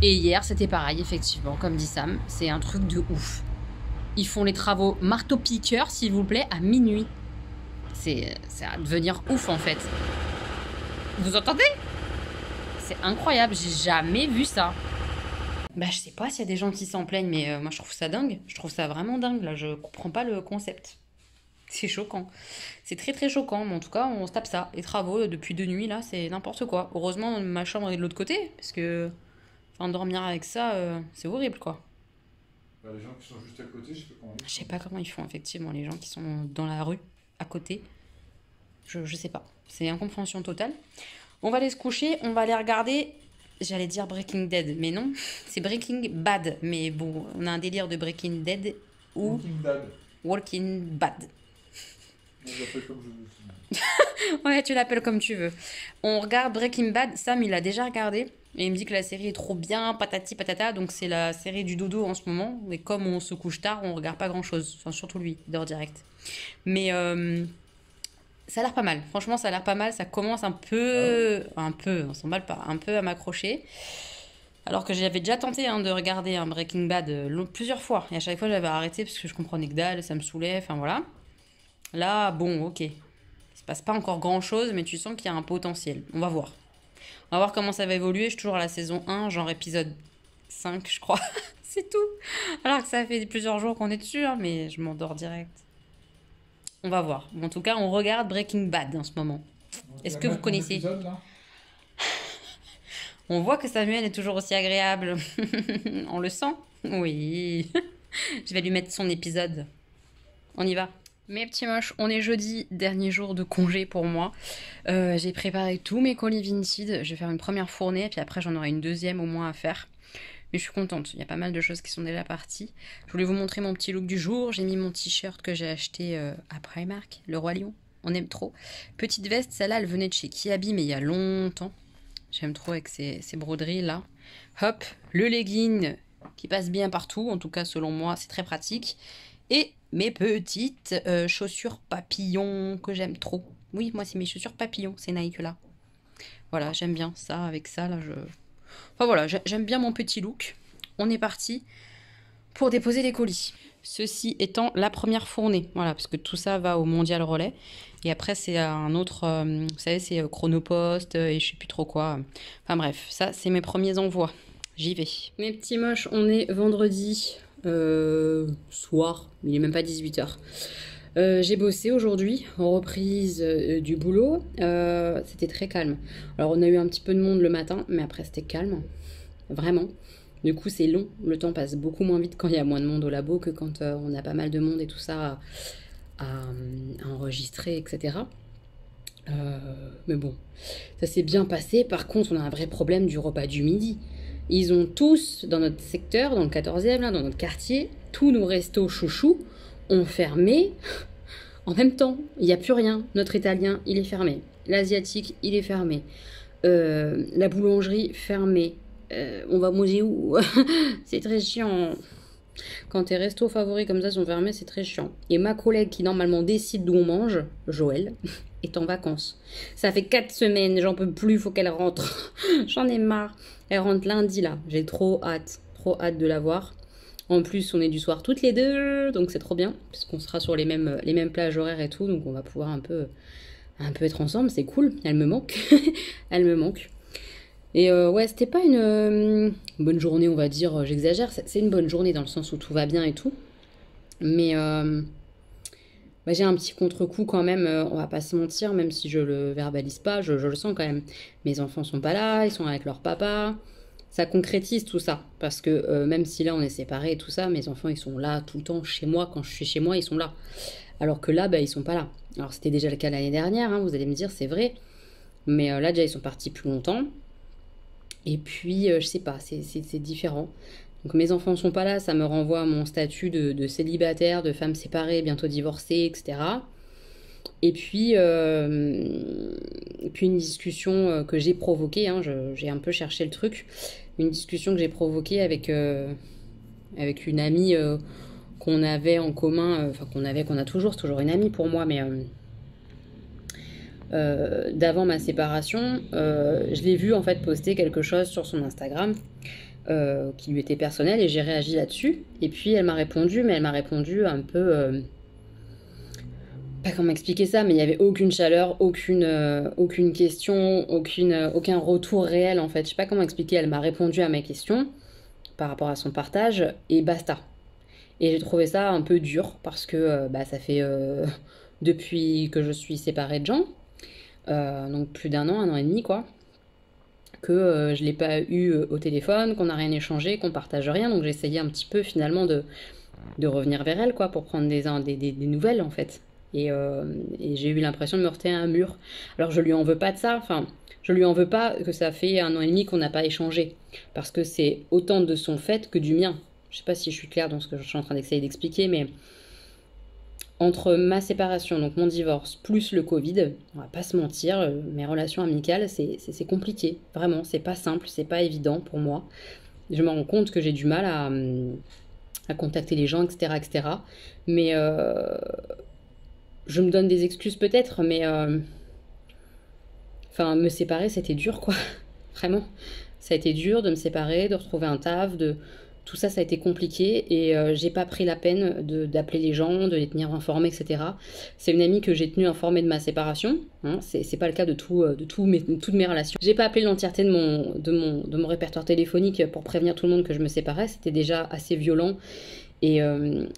Et hier, c'était pareil, effectivement, comme dit Sam, c'est un truc de ouf. Ils font les travaux marteau-piqueur, s'il vous plaît, à minuit. C'est à devenir ouf, en fait. Vous entendez? C'est incroyable, j'ai jamais vu ça. Bah, je sais pas s'il y a des gens qui s'en plaignent, mais moi, je trouve ça dingue. Je trouve ça vraiment dingue, là, je comprends pas le concept. C'est choquant. C'est très très choquant, mais en tout cas, on se tape ça. Les travaux, depuis 2 nuits, là, c'est n'importe quoi. Heureusement, ma chambre est de l'autre côté, parce que... Enfin, dormir avec ça, c'est horrible, quoi. Bah, les gens qui sont juste à côté, je sais pas comment ils font. Je sais pas comment ils font, effectivement, les gens qui sont dans la rue, à côté. Je sais pas. C'est incompréhension totale. On va aller se coucher, on va aller regarder... J'allais dire Breaking Dead, mais non. C'est Breaking Bad. Mais bon, on a un délire de Breaking Dead ou... Walking Dead. Walking Bad. Je l'appelle comme je veux. Ouais, tu l'appelles comme tu veux. On regarde Breaking Bad. Sam, il a déjà regardé. Et il me dit que la série est trop bien, patati patata. Donc c'est la série du dodo en ce moment. Et comme on se couche tard, on regarde pas grand chose. Enfin, surtout lui, d'heure direct. Mais ça a l'air pas mal. Franchement, ça a l'air pas mal. Ça commence un peu... Un peu, on s'emballe pas. Un peu à m'accrocher. Alors que j'avais déjà tenté de regarder un Breaking Bad plusieurs fois. Et à chaque fois, j'avais arrêté parce que je comprenais que dalle, ça me saoulait. Enfin voilà. Là, bon, ok. Il se passe pas encore grand chose, mais tu sens qu'il y a un potentiel. On va voir. On va voir comment ça va évoluer. Je suis toujours à la saison 1, genre épisode 5, je crois. C'est tout. Alors que ça fait plusieurs jours qu'on est dessus, hein, mais je m'endors direct. On va voir. En tout cas, on regarde Breaking Bad en ce moment. Est-ce que vous connaissez? On voit que Samuel est toujours aussi agréable. On le sent? Oui. Je vais lui mettre son épisode. On y va. Mes petits moches, on est jeudi, dernier jour de congé pour moi. J'ai préparé tous mes colis Vinted. Je vais faire une première fournée, puis après j'en aurai une deuxième au moins à faire. Mais je suis contente, il y a pas mal de choses qui sont déjà parties. Je voulais vous montrer mon petit look du jour. J'ai mis mon t-shirt que j'ai acheté à Primark, le Roi Lion. On aime trop. Petite veste, celle-là, elle venait de chez Kiabi, mais il y a longtemps. J'aime trop avec ces broderies là. Hop, le legging qui passe bien partout, en tout cas selon moi, c'est très pratique. Et mes petites chaussures papillons que j'aime trop. Oui, moi c'est mes chaussures papillons, ces Nike là. Voilà, j'aime bien ça, avec ça là, Enfin voilà, j'aime bien mon petit look. On est parti pour déposer les colis. Ceci étant la première fournée, voilà, parce que tout ça va au Mondial Relais. Et après, c'est un autre, vous savez, c'est Chronopost et je sais plus trop quoi. Enfin bref, ça, c'est mes premiers envois. J'y vais. Mes petits moches, on est vendredi soir, il est même pas 18h. J'ai bossé aujourd'hui, en reprise du boulot. C'était très calme. Alors, on a eu un petit peu de monde le matin, mais après, c'était calme. Vraiment. Du coup, c'est long. Le temps passe beaucoup moins vite quand il y a moins de monde au labo que quand on a pas mal de monde et tout ça à enregistrer, etc. Mais bon, ça s'est bien passé. Par contre, on a un vrai problème du repas du midi. Ils ont tous, dans notre secteur, dans le 14e, là, dans notre quartier, tous nos restos chouchous ont fermé en même temps. Il n'y a plus rien. Notre italien, il est fermé. L'asiatique, il est fermé. La boulangerie, fermée. On va manger où? C'est très chiant. Quand tes restos favoris comme ça sont fermés, c'est très chiant. Et ma collègue qui normalement décide d'où on mange, Joël, est en vacances. Ça fait 4 semaines, j'en peux plus, faut qu'elle rentre. J'en ai marre. Elle rentre lundi là. J'ai trop hâte de la voir. En plus, on est du soir toutes les deux, donc c'est trop bien, puisqu'on sera sur les mêmes plages horaires et tout, donc on va pouvoir un peu être ensemble, c'est cool. Elle me manque. Elle me manque. Et ouais, c'était pas une bonne journée, on va dire, j'exagère. C'est une bonne journée dans le sens où tout va bien et tout. Mais bah, j'ai un petit contre-coup quand même, on va pas se mentir, même si je le verbalise pas, je le sens quand même. Mes enfants sont pas là, ils sont avec leur papa. Ça concrétise tout ça. Parce que même si là on est séparés et tout ça, mes enfants ils sont là tout le temps chez moi. Quand je suis chez moi, ils sont là. Alors que là, bah, ils sont pas là. Alors c'était déjà le cas l'année dernière, hein, vous allez me dire, c'est vrai. Mais là déjà ils sont partis plus longtemps. Et puis, je sais pas, c'est différent. Donc mes enfants sont pas là, ça me renvoie à mon statut de célibataire, de femme séparée, bientôt divorcée, etc. Et puis une discussion que j'ai provoquée, hein, j'ai un peu cherché le truc, une discussion que j'ai provoquée avec une amie qu'on avait en commun, enfin qu'on a toujours, c'est toujours une amie pour moi, mais d'avant ma séparation, je l'ai vu en fait poster quelque chose sur son Instagram qui lui était personnel et j'ai réagi là-dessus. Et puis elle m'a répondu, mais elle m'a répondu un peu... pas comment expliquer ça, mais il n'y avait aucune chaleur, aucune question, aucun retour réel en fait. Je sais pas comment expliquer, elle m'a répondu à mes questions par rapport à son partage et basta. Et j'ai trouvé ça un peu dur parce que bah, ça fait depuis que je suis séparée de Jean, donc plus d'un an et demi quoi, que je l'ai pas eu au téléphone, qu'on n'a rien échangé, qu'on partage rien, donc j'ai essayé un petit peu finalement de revenir vers elle quoi, pour prendre des nouvelles en fait. Et j'ai eu l'impression de me heurter à un mur. Alors je lui en veux pas de ça, enfin je lui en veux pas que ça fait 1 an et demi qu'on n'a pas échangé, parce que c'est autant de son fait que du mien. Je sais pas si je suis claire dans ce que je suis en train d'essayer d'expliquer, mais entre ma séparation, donc mon divorce, plus le Covid, on va pas se mentir, mes relations amicales, c'est compliqué. Vraiment, c'est pas simple, c'est pas évident pour moi. Je me rends compte que j'ai du mal à contacter les gens, etc. etc. Mais je me donne des excuses peut-être, mais enfin, me séparer, c'était dur, quoi. Vraiment. Ça a été dur de me séparer, de retrouver un taf, tout ça, ça a été compliqué et j'ai pas pris la peine d'appeler les gens, de les tenir informés, etc. C'est une amie que j'ai tenue informée de ma séparation. Hein, c'est pas le cas de toutes mes relations. J'ai pas appelé l'entièreté de mon répertoire téléphonique pour prévenir tout le monde que je me séparais. C'était déjà assez violent et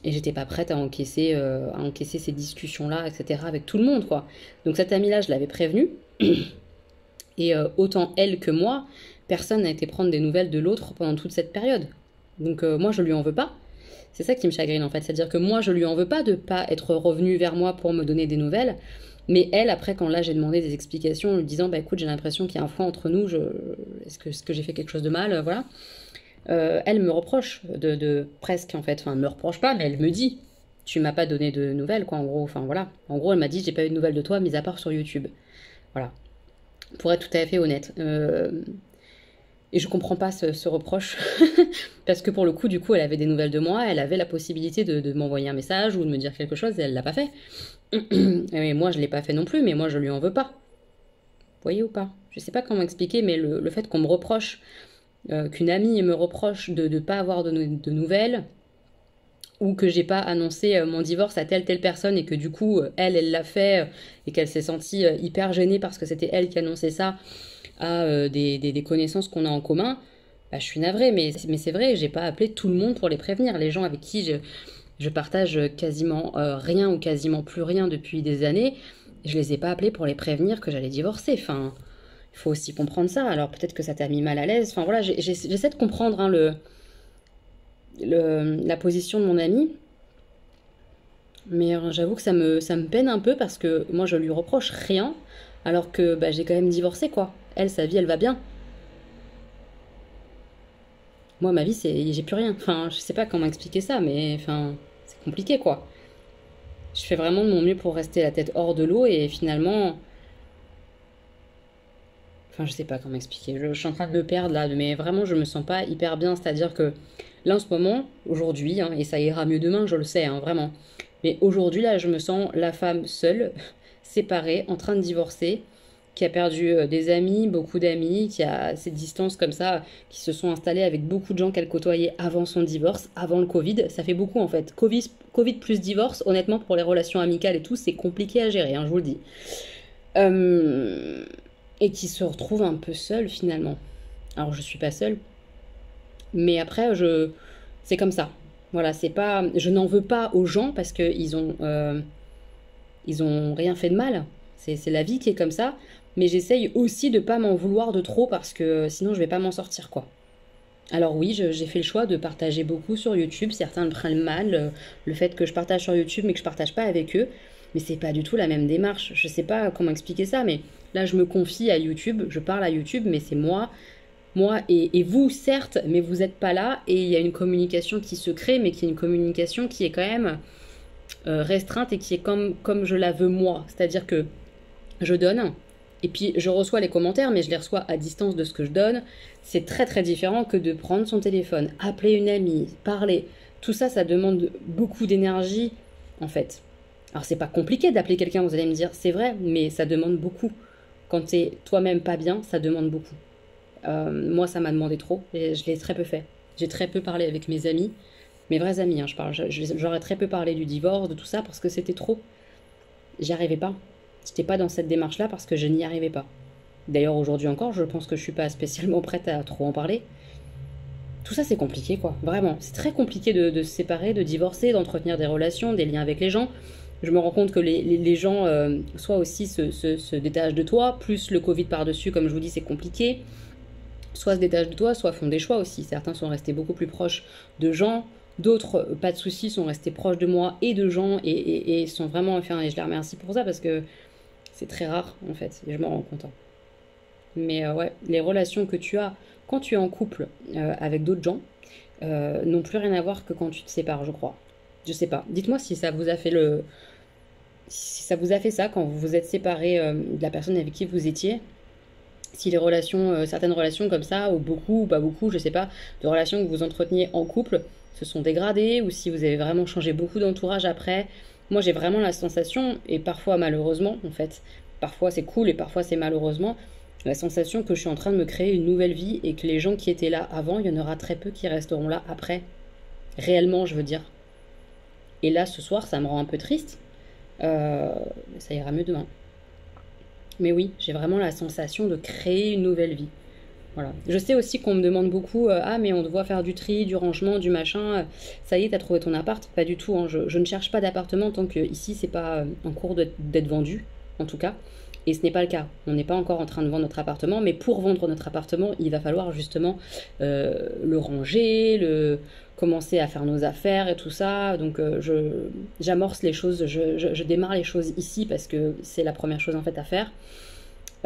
j'étais pas prête à encaisser ces discussions-là, etc. avec tout le monde, quoi. Donc cette amie-là, je l'avais prévenue. Et autant elle que moi, personne n'a été prendre des nouvelles de l'autre pendant toute cette période. Donc moi, je lui en veux pas. C'est ça qui me chagrine en fait. C'est-à-dire que moi, je lui en veux pas de pas être revenue vers moi pour me donner des nouvelles. Mais elle, après, quand là, j'ai demandé des explications en lui disant, bah écoute, j'ai l'impression qu'il y a un frein entre nous, est-ce que j'ai fait quelque chose de mal, voilà. Elle me reproche de presque en fait. Enfin, elle me reproche pas, mais elle me dit, tu m'as pas donné de nouvelles, quoi, en gros. Enfin, voilà. En gros, elle m'a dit, j'ai pas eu de nouvelles de toi, mis à part sur YouTube. Voilà. Pour être tout à fait honnête. Et je comprends pas ce reproche, parce que pour le coup, du coup, elle avait des nouvelles de moi, elle avait la possibilité de m'envoyer un message ou de me dire quelque chose, et elle l'a pas fait. Et moi, je l'ai pas fait non plus, mais moi, je lui en veux pas. Vous voyez ou pas? Je sais pas comment expliquer, mais le fait qu'on me reproche, qu'une amie me reproche de ne pas avoir de nouvelles, ou que j'ai pas annoncé mon divorce à telle personne, et que du coup, elle l'a fait, et qu'elle s'est sentie hyper gênée parce que c'était elle qui annonçait ça, à des connaissances qu'on a en commun, bah, je suis navrée, mais c'est vrai, j'ai pas appelé tout le monde pour les prévenir. Les gens avec qui je partage quasiment rien ou quasiment plus rien depuis des années, je les ai pas appelés pour les prévenir que j'allais divorcer. Enfin, il faut aussi comprendre ça. Alors peut-être que ça t'a mis mal à l'aise. Enfin voilà, j'essaie de comprendre hein, la position de mon ami. Mais j'avoue que ça me peine un peu parce que moi je lui reproche rien. alors que bah, j'ai quand même divorcé, quoi. Elle, sa vie, elle va bien. Moi, ma vie, j'ai plus rien. Enfin, je sais pas comment expliquer ça, mais enfin, c'est compliqué, quoi. Je fais vraiment de mon mieux pour rester la tête hors de l'eau et finalement, enfin, je sais pas comment expliquer. Je suis en train de me perdre là, mais vraiment, je me sens pas hyper bien. C'est-à-dire que là, en ce moment, aujourd'hui, hein, et ça ira mieux demain, je le sais, hein, vraiment. Mais aujourd'hui, là, je me sens la femme seule, séparée, en train de divorcer, qui a perdu des amis, beaucoup d'amis, qui a ces distances comme ça, qui se sont installées avec beaucoup de gens qu'elle côtoyait avant son divorce, avant le Covid. Ça fait beaucoup en fait. Covid plus divorce, honnêtement, pour les relations amicales et tout, c'est compliqué à gérer, hein, je vous le dis. Et qui se retrouve un peu seule finalement. Alors je suis pas seule, mais après c'est comme ça. Voilà, c'est pas, je n'en veux pas aux gens parce que ils ont rien fait de mal. C'est la vie qui est comme ça. Mais j'essaye aussi de pas m'en vouloir de trop parce que sinon je vais pas m'en sortir, quoi. Alors oui, j'ai fait le choix de partager beaucoup sur YouTube. Certains le prennent mal, le fait que je partage sur YouTube mais que je partage pas avec eux. Mais c'est pas du tout la même démarche. Je sais pas comment expliquer ça, mais là je me confie à YouTube, je parle à YouTube, mais c'est moi et vous, certes, mais vous n'êtes pas là et il y a une communication qui se crée, mais qui est une communication qui est quand même restreinte et qui est comme je la veux moi. C'est-à-dire que je donne et puis je reçois les commentaires, mais je les reçois à distance de ce que je donne. C'est très très différent que de prendre son téléphone, appeler une amie, parler. Tout ça, ça demande beaucoup d'énergie en fait. Alors c'est pas compliqué d'appeler quelqu'un, vous allez me dire, c'est vrai, mais ça demande beaucoup. Quand t'es toi-même pas bien, ça demande beaucoup. Moi, ça m'a demandé trop et je l'ai très peu fait. J'ai très peu parlé avec mes amis, mes vrais amis, hein, je parle. J'aurais très peu parlé du divorce, de tout ça, parce que c'était trop. J'y arrivais pas. J'étais pas dans cette démarche-là parce que je n'y arrivais pas. D'ailleurs, aujourd'hui encore, je pense que je suis pas spécialement prête à trop en parler. Tout ça, c'est compliqué, quoi. Vraiment, c'est très compliqué de se séparer, de divorcer, d'entretenir des relations, des liens avec les gens. Je me rends compte que les gens, soit aussi se détachent de toi, plus le Covid par-dessus, comme je vous dis, c'est compliqué. Soit se détachent de toi, soit font des choix aussi. Certains sont restés beaucoup plus proches de gens, d'autres, pas de soucis, sont restés proches de moi et de gens, et sont vraiment, enfin, et je les remercie pour ça, parce que c'est très rare, en fait, et je m'en rends compte. Mais ouais, les relations que tu as quand tu es en couple avec d'autres gens n'ont plus rien à voir que quand tu te sépares, je crois. Je sais pas. Dites-moi si ça vous a fait si ça vous a fait ça quand vous vous êtes séparé de la personne avec qui vous étiez. Si les relations, certaines relations comme ça, ou beaucoup, ou pas beaucoup, je sais pas, de relations que vous entreteniez en couple se sont dégradées, ou si vous avez vraiment changé beaucoup d'entourage après. Moi, j'ai vraiment la sensation, et parfois malheureusement, en fait, parfois c'est cool et parfois c'est malheureusement, la sensation que je suis en train de me créer une nouvelle vie et que les gens qui étaient là avant, il y en aura très peu qui resteront là après. Réellement, je veux dire. Et là, ce soir, ça me rend un peu triste. Ça ira mieux demain. Mais oui, j'ai vraiment la sensation de créer une nouvelle vie. Voilà. Je sais aussi qu'on me demande beaucoup ah, mais on doit faire du tri, du rangement, du machin. Ça y est, t'as trouvé ton appart? Pas du tout. Hein. Je ne cherche pas d'appartement tant que ici, c'est pas en cours d'être vendu, en tout cas. Et ce n'est pas le cas. On n'est pas encore en train de vendre notre appartement, mais pour vendre notre appartement, il va falloir justement le ranger, commencer à faire nos affaires et tout ça. Donc j'amorce les choses, je démarre les choses ici parce que c'est la première chose en fait à faire.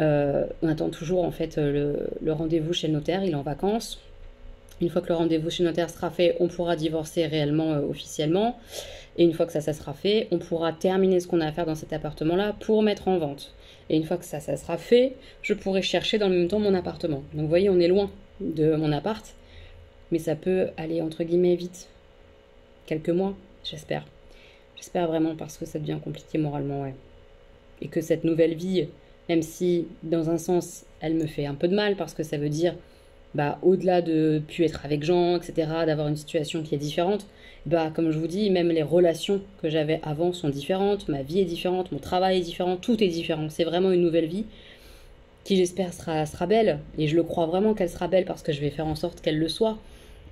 On attend toujours en fait le rendez-vous chez le notaire, il est en vacances. Une fois que le rendez-vous chez le notaire sera fait, on pourra divorcer réellement officiellement. Et une fois que ça sera fait, on pourra terminer ce qu'on a à faire dans cet appartement-là pour mettre en vente. Et une fois que ça sera fait, je pourrai chercher dans le même temps mon appartement. Donc vous voyez, on est loin de mon appart, mais ça peut aller entre guillemets vite. Quelques mois, j'espère. J'espère vraiment parce que ça devient compliqué moralement, ouais. Et que cette nouvelle vie, même si dans un sens, elle me fait un peu de mal parce que ça veut dire, bah, au-delà de plus être avec gens, etc., d'avoir une situation qui est différente, bah, comme je vous dis, même les relations que j'avais avant sont différentes, ma vie est différente, mon travail est différent, tout est différent. C'est vraiment une nouvelle vie qui, j'espère, sera belle. Et je le crois vraiment qu'elle sera belle parce que je vais faire en sorte qu'elle le soit.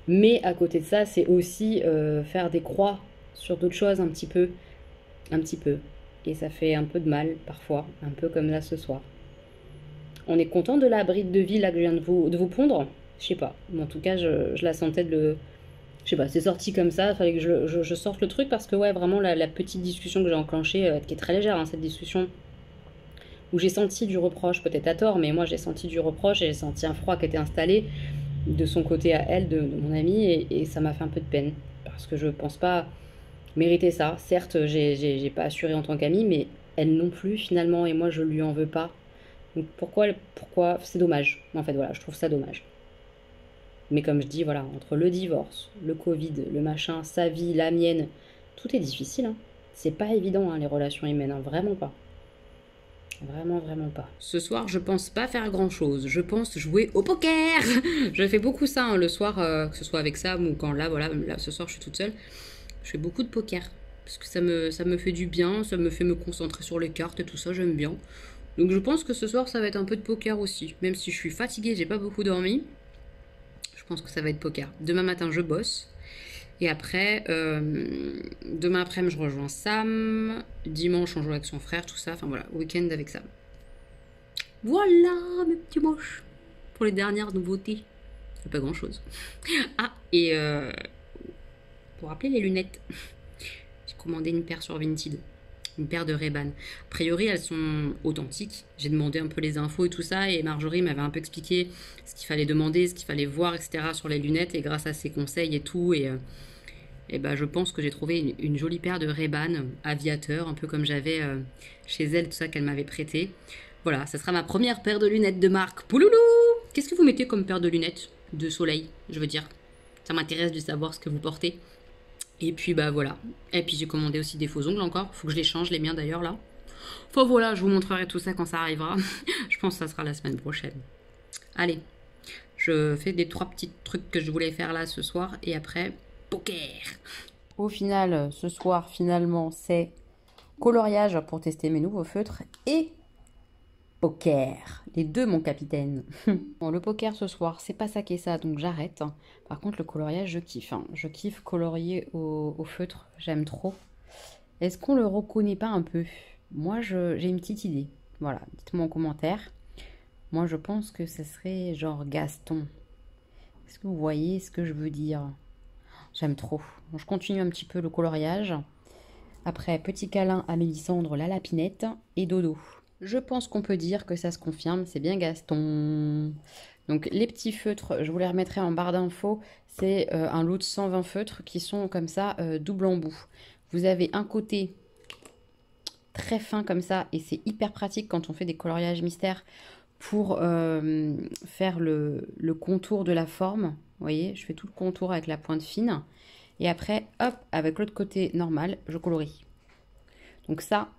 Mais à côté de ça, c'est aussi faire des croix sur d'autres choses un petit peu. Et ça fait un peu de mal parfois, un peu comme là ce soir. On est content de la bride de vie là que je viens de vous pondre. Je sais pas. Mais en tout cas, je la sentais de le... Je sais pas, c'est sorti comme ça. Il fallait que je sorte le truc parce que ouais, vraiment la petite discussion que j'ai enclenchée, qui est très légère, hein, cette discussion, où j'ai senti du reproche, peut-être à tort, mais moi j'ai senti du reproche et j'ai senti un froid qui était installé de son côté à elle, de mon amie, et ça m'a fait un peu de peine, parce que je pense pas mériter ça. Certes, j'ai pas assuré en tant qu'amie, mais elle non plus finalement, et moi je lui en veux pas. Donc pourquoi c'est dommage, en fait, voilà, je trouve ça dommage. Mais comme je dis, voilà, entre le divorce, le Covid, le machin, sa vie, la mienne, tout est difficile, hein. C'est pas évident, hein, les relations humaines, hein, vraiment pas. Vraiment, vraiment pas. Ce soir, je pense pas faire grand chose. Je pense jouer au poker. Je fais beaucoup ça, hein, le soir, que ce soit avec Sam ou quand là, voilà, là, ce soir, je suis toute seule. Je fais beaucoup de poker. Parce que ça me fait du bien, ça me fait me concentrer sur les cartes et tout ça, j'aime bien. Donc je pense que ce soir, ça va être un peu de poker aussi. Même si je suis fatiguée, j'ai pas beaucoup dormi. Je pense que ça va être poker. Demain matin, je bosse. Et après, demain après-midi, je rejoins Sam. Dimanche, on joue avec son frère, tout ça. Enfin voilà, week-end avec Sam. Voilà, mes petits moches. Pour les dernières nouveautés. Pas grand-chose. Ah, et pour rappeler les lunettes. J'ai commandé une paire sur Vinted. Une paire de Ray-Ban. A priori, elles sont authentiques. J'ai demandé un peu les infos et tout ça, et Marjorie m'avait un peu expliqué ce qu'il fallait demander, ce qu'il fallait voir, etc. sur les lunettes, et grâce à ses conseils et tout, et ben, je pense que j'ai trouvé une jolie paire de Ray-Ban aviateur, un peu comme j'avais chez elle, tout ça qu'elle m'avait prêté. Voilà, ça sera ma première paire de lunettes de marque. Pouloulou! Qu'est-ce que vous mettez comme paire de lunettes de soleil, je veux dire? Ça m'intéresse de savoir ce que vous portez. Et puis bah voilà. Et puis j'ai commandé aussi des faux ongles encore. Faut que je les change, les miens d'ailleurs là. Enfin voilà, je vous montrerai tout ça quand ça arrivera. Je pense que ça sera la semaine prochaine. Allez, je fais des 3 petits trucs que je voulais faire là ce soir. Et après, poker. Au final, ce soir, finalement, c'est coloriage pour tester mes nouveaux feutres. Et poker. Les deux, mon capitaine. Bon, le poker ce soir, c'est pas ça qui est ça, donc j'arrête. Par contre, le coloriage, je kiffe. Hein. Je kiffe colorier au feutre. J'aime trop. Est-ce qu'on le reconnaît pas un peu? Moi, j'ai une petite idée. Voilà, dites-moi en commentaire. Moi, je pense que ce serait genre Gaston. Est-ce que vous voyez ce que je veux dire? J'aime trop. Bon, je continue un petit peu le coloriage. Après, petit câlin à Mélissandre, la lapinette et dodo. Je pense qu'on peut dire que ça se confirme, c'est bien Gaston. Donc les petits feutres, je vous les remettrai en barre d'infos. C'est un lot de 120 feutres qui sont comme ça, double embout. Vous avez un côté très fin comme ça, et c'est hyper pratique quand on fait des coloriages mystères pour faire le contour de la forme. Vous voyez, je fais tout le contour avec la pointe fine. Et après, hop, avec l'autre côté normal, je colorie. Donc ça,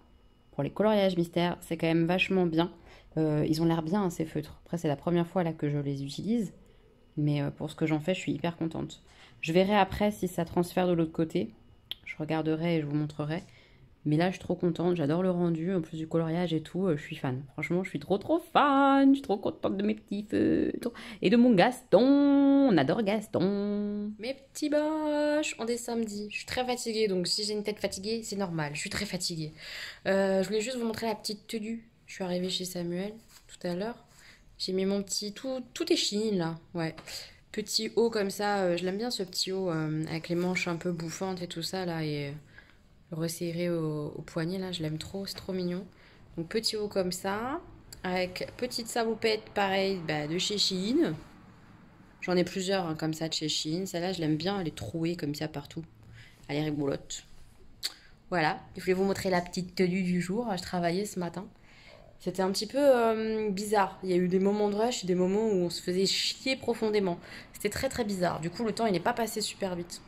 pour les coloriages mystères, c'est quand même vachement bien. Ils ont l'air bien, hein, ces feutres. Après, c'est la première fois là que je les utilise. Mais pour ce que j'en fais, je suis hyper contente. Je verrai après si ça transfère de l'autre côté. Je regarderai et je vous montrerai. Mais là, je suis trop contente. J'adore le rendu, en plus du coloriage et tout. Je suis fan. Franchement, je suis trop fan. Je suis trop contente de mes petits feutres. Et de mon Gaston. On adore Gaston. Mes petits boches, on est samedi. Je suis très fatiguée, donc si j'ai une tête fatiguée, c'est normal. Je suis très fatiguée. Je voulais juste vous montrer la petite tenue. Je suis arrivée chez Samuel tout à l'heure. J'ai mis mon petit... Tout est chine, là. Ouais. Petit haut comme ça. Je l'aime bien, ce petit haut, avec les manches un peu bouffantes et tout ça, là. Et resserré au poignet, là. Je l'aime trop, c'est trop mignon. Donc, petit haut comme ça. Avec petite salopette, pareil, bah, de chez Shein. J'en ai plusieurs, hein, comme ça, de chez Shein. Celle-là, je l'aime bien. Elle est trouée comme ça partout. Elle est rigolote. Voilà. Je voulais vous montrer la petite tenue du jour. Je travaillais ce matin. C'était un petit peu bizarre. Il y a eu des moments de rush et des moments où on se faisait chier profondément. C'était très très bizarre. Du coup, le temps, il n'est pas passé super vite.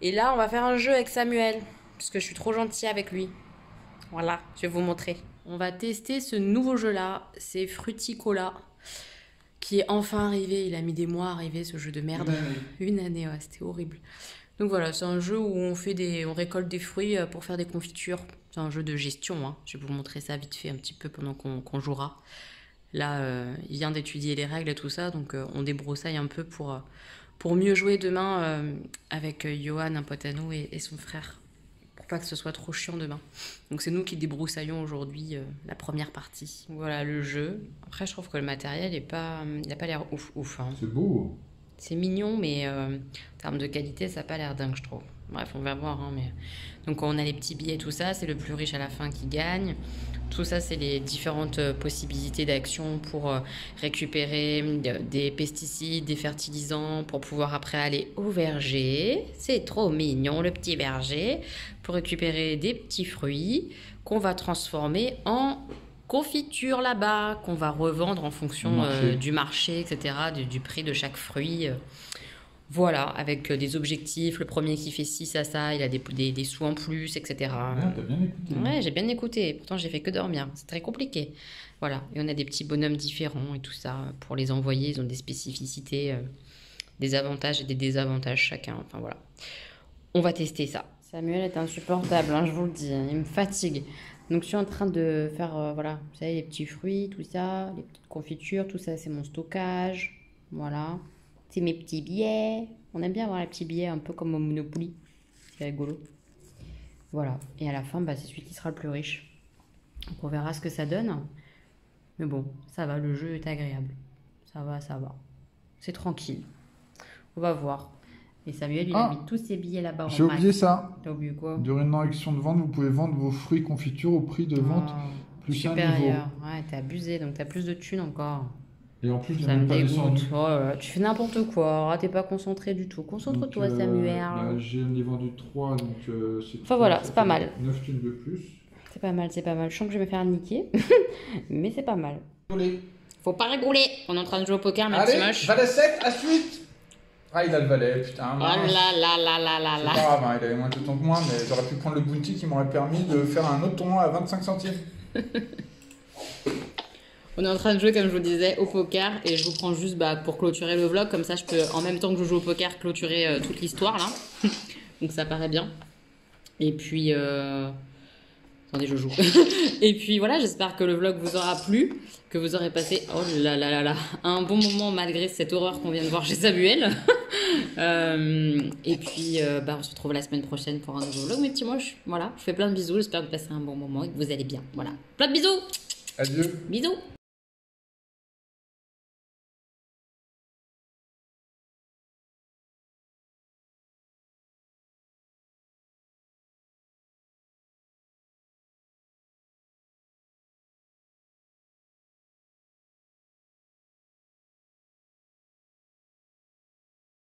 Et là, on va faire un jeu avec Samuel. Parce que je suis trop gentille avec lui. Voilà, je vais vous montrer. On va tester ce nouveau jeu-là. C'est Fruticola. Qui est enfin arrivé. Il a mis des mois à arriver, ce jeu de merde. Une année, ouais, c'était horrible. Donc voilà, c'est un jeu où on récolte des fruits pour faire des confitures. C'est un jeu de gestion, hein. Je vais vous montrer ça vite fait un petit peu pendant qu'on jouera. Là, il vient d'étudier les règles et tout ça, donc on débroussaille un peu pour mieux jouer demain avec Johan, un pote à nous, et son frère. Pour pas que ce soit trop chiant demain. Donc c'est nous qui débroussaillons aujourd'hui la première partie. Voilà le jeu. Après, je trouve que le matériel il n'a pas l'air ouf. Hein. C'est beau. C'est mignon, mais en termes de qualité, ça n'a pas l'air dingue, je trouve. Bref, on va voir. Hein, mais... Donc, on a les petits billets, tout ça. C'est le plus riche à la fin qui gagne. Tout ça, c'est les différentes possibilités d'action pour récupérer des pesticides, des fertilisants, pour pouvoir après aller au verger. C'est trop mignon, le petit verger, pour récupérer des petits fruits qu'on va transformer en confiture là-bas, qu'on va revendre en fonction du marché, etc., du prix de chaque fruit. Voilà, avec des objectifs. Le premier qui fait ci, ça, il a des sous en plus, etc. Ouais, t'as bien écouté. Ouais, j'ai bien écouté. Pourtant, j'ai fait que dormir. C'est très compliqué. Voilà. Et on a des petits bonhommes différents et tout ça. Pour les envoyer, ils ont des spécificités, des avantages et des désavantages chacun. Enfin, voilà. On va tester ça. Samuel est insupportable, hein, je vous le dis. Il me fatigue. Donc, je suis en train de faire, voilà, vous savez, les petits fruits, tout ça, les petites confitures, tout ça, c'est mon stockage. Voilà. C'est mes petits billets. On aime bien avoir les petits billets un peu comme au Monopoly. C'est rigolo. Voilà. Et à la fin, bah, c'est celui qui sera le plus riche. Donc on verra ce que ça donne. Mais bon, ça va. Le jeu est agréable. Ça va, ça va. C'est tranquille. On va voir. Et Samuel, il a mis tous ses billets là-bas. J'ai oublié ça. T'as oublié quoi? Durant une action de vente, vous pouvez vendre vos fruits confitures au prix de vente plus un niveau. Supérieur. Ouais, t'es abusé. Donc t'as plus de thunes encore. Et en plus, je Ça n'ai me même pas descendu. dégoûte. Oh là là, tu fais n'importe quoi. T'es pas concentré du tout. Concentre-toi, Samuel. Là, j'en ai vendu 3, donc c'est... Enfin voilà, c'est pas mal. 9 thunes de plus. C'est pas mal, c'est pas mal. Je sens que je vais me faire niquer. Mais c'est pas mal. Allez, Faut pas rigoler. On est en train de jouer au poker, ma petite moche. valet 7, à suite. Ah, il a le valet, putain. Oh mince. là là là là là C'est là. pas grave, hein, il avait moins de temps que moi, mais j'aurais pu prendre le bounty qui m'aurait permis de faire un autre tournoi à 25 centimes. On est en train de jouer, comme je vous disais, au poker. Et je vous prends juste pour clôturer le vlog. Comme ça, je peux, en même temps que je joue au poker, clôturer toute l'histoire, là. Donc ça paraît bien. Et puis... Attendez, je joue. Et puis voilà, j'espère que le vlog vous aura plu. Que vous aurez passé, oh là là là là, un bon moment malgré cette horreur qu'on vient de voir chez Samuel. Et puis, on se retrouve la semaine prochaine pour un nouveau vlog, mes petits moches. Voilà, je vous fais plein de bisous. J'espère que vous passez un bon moment et que vous allez bien. Voilà, plein de bisous. Adieu. Bisous.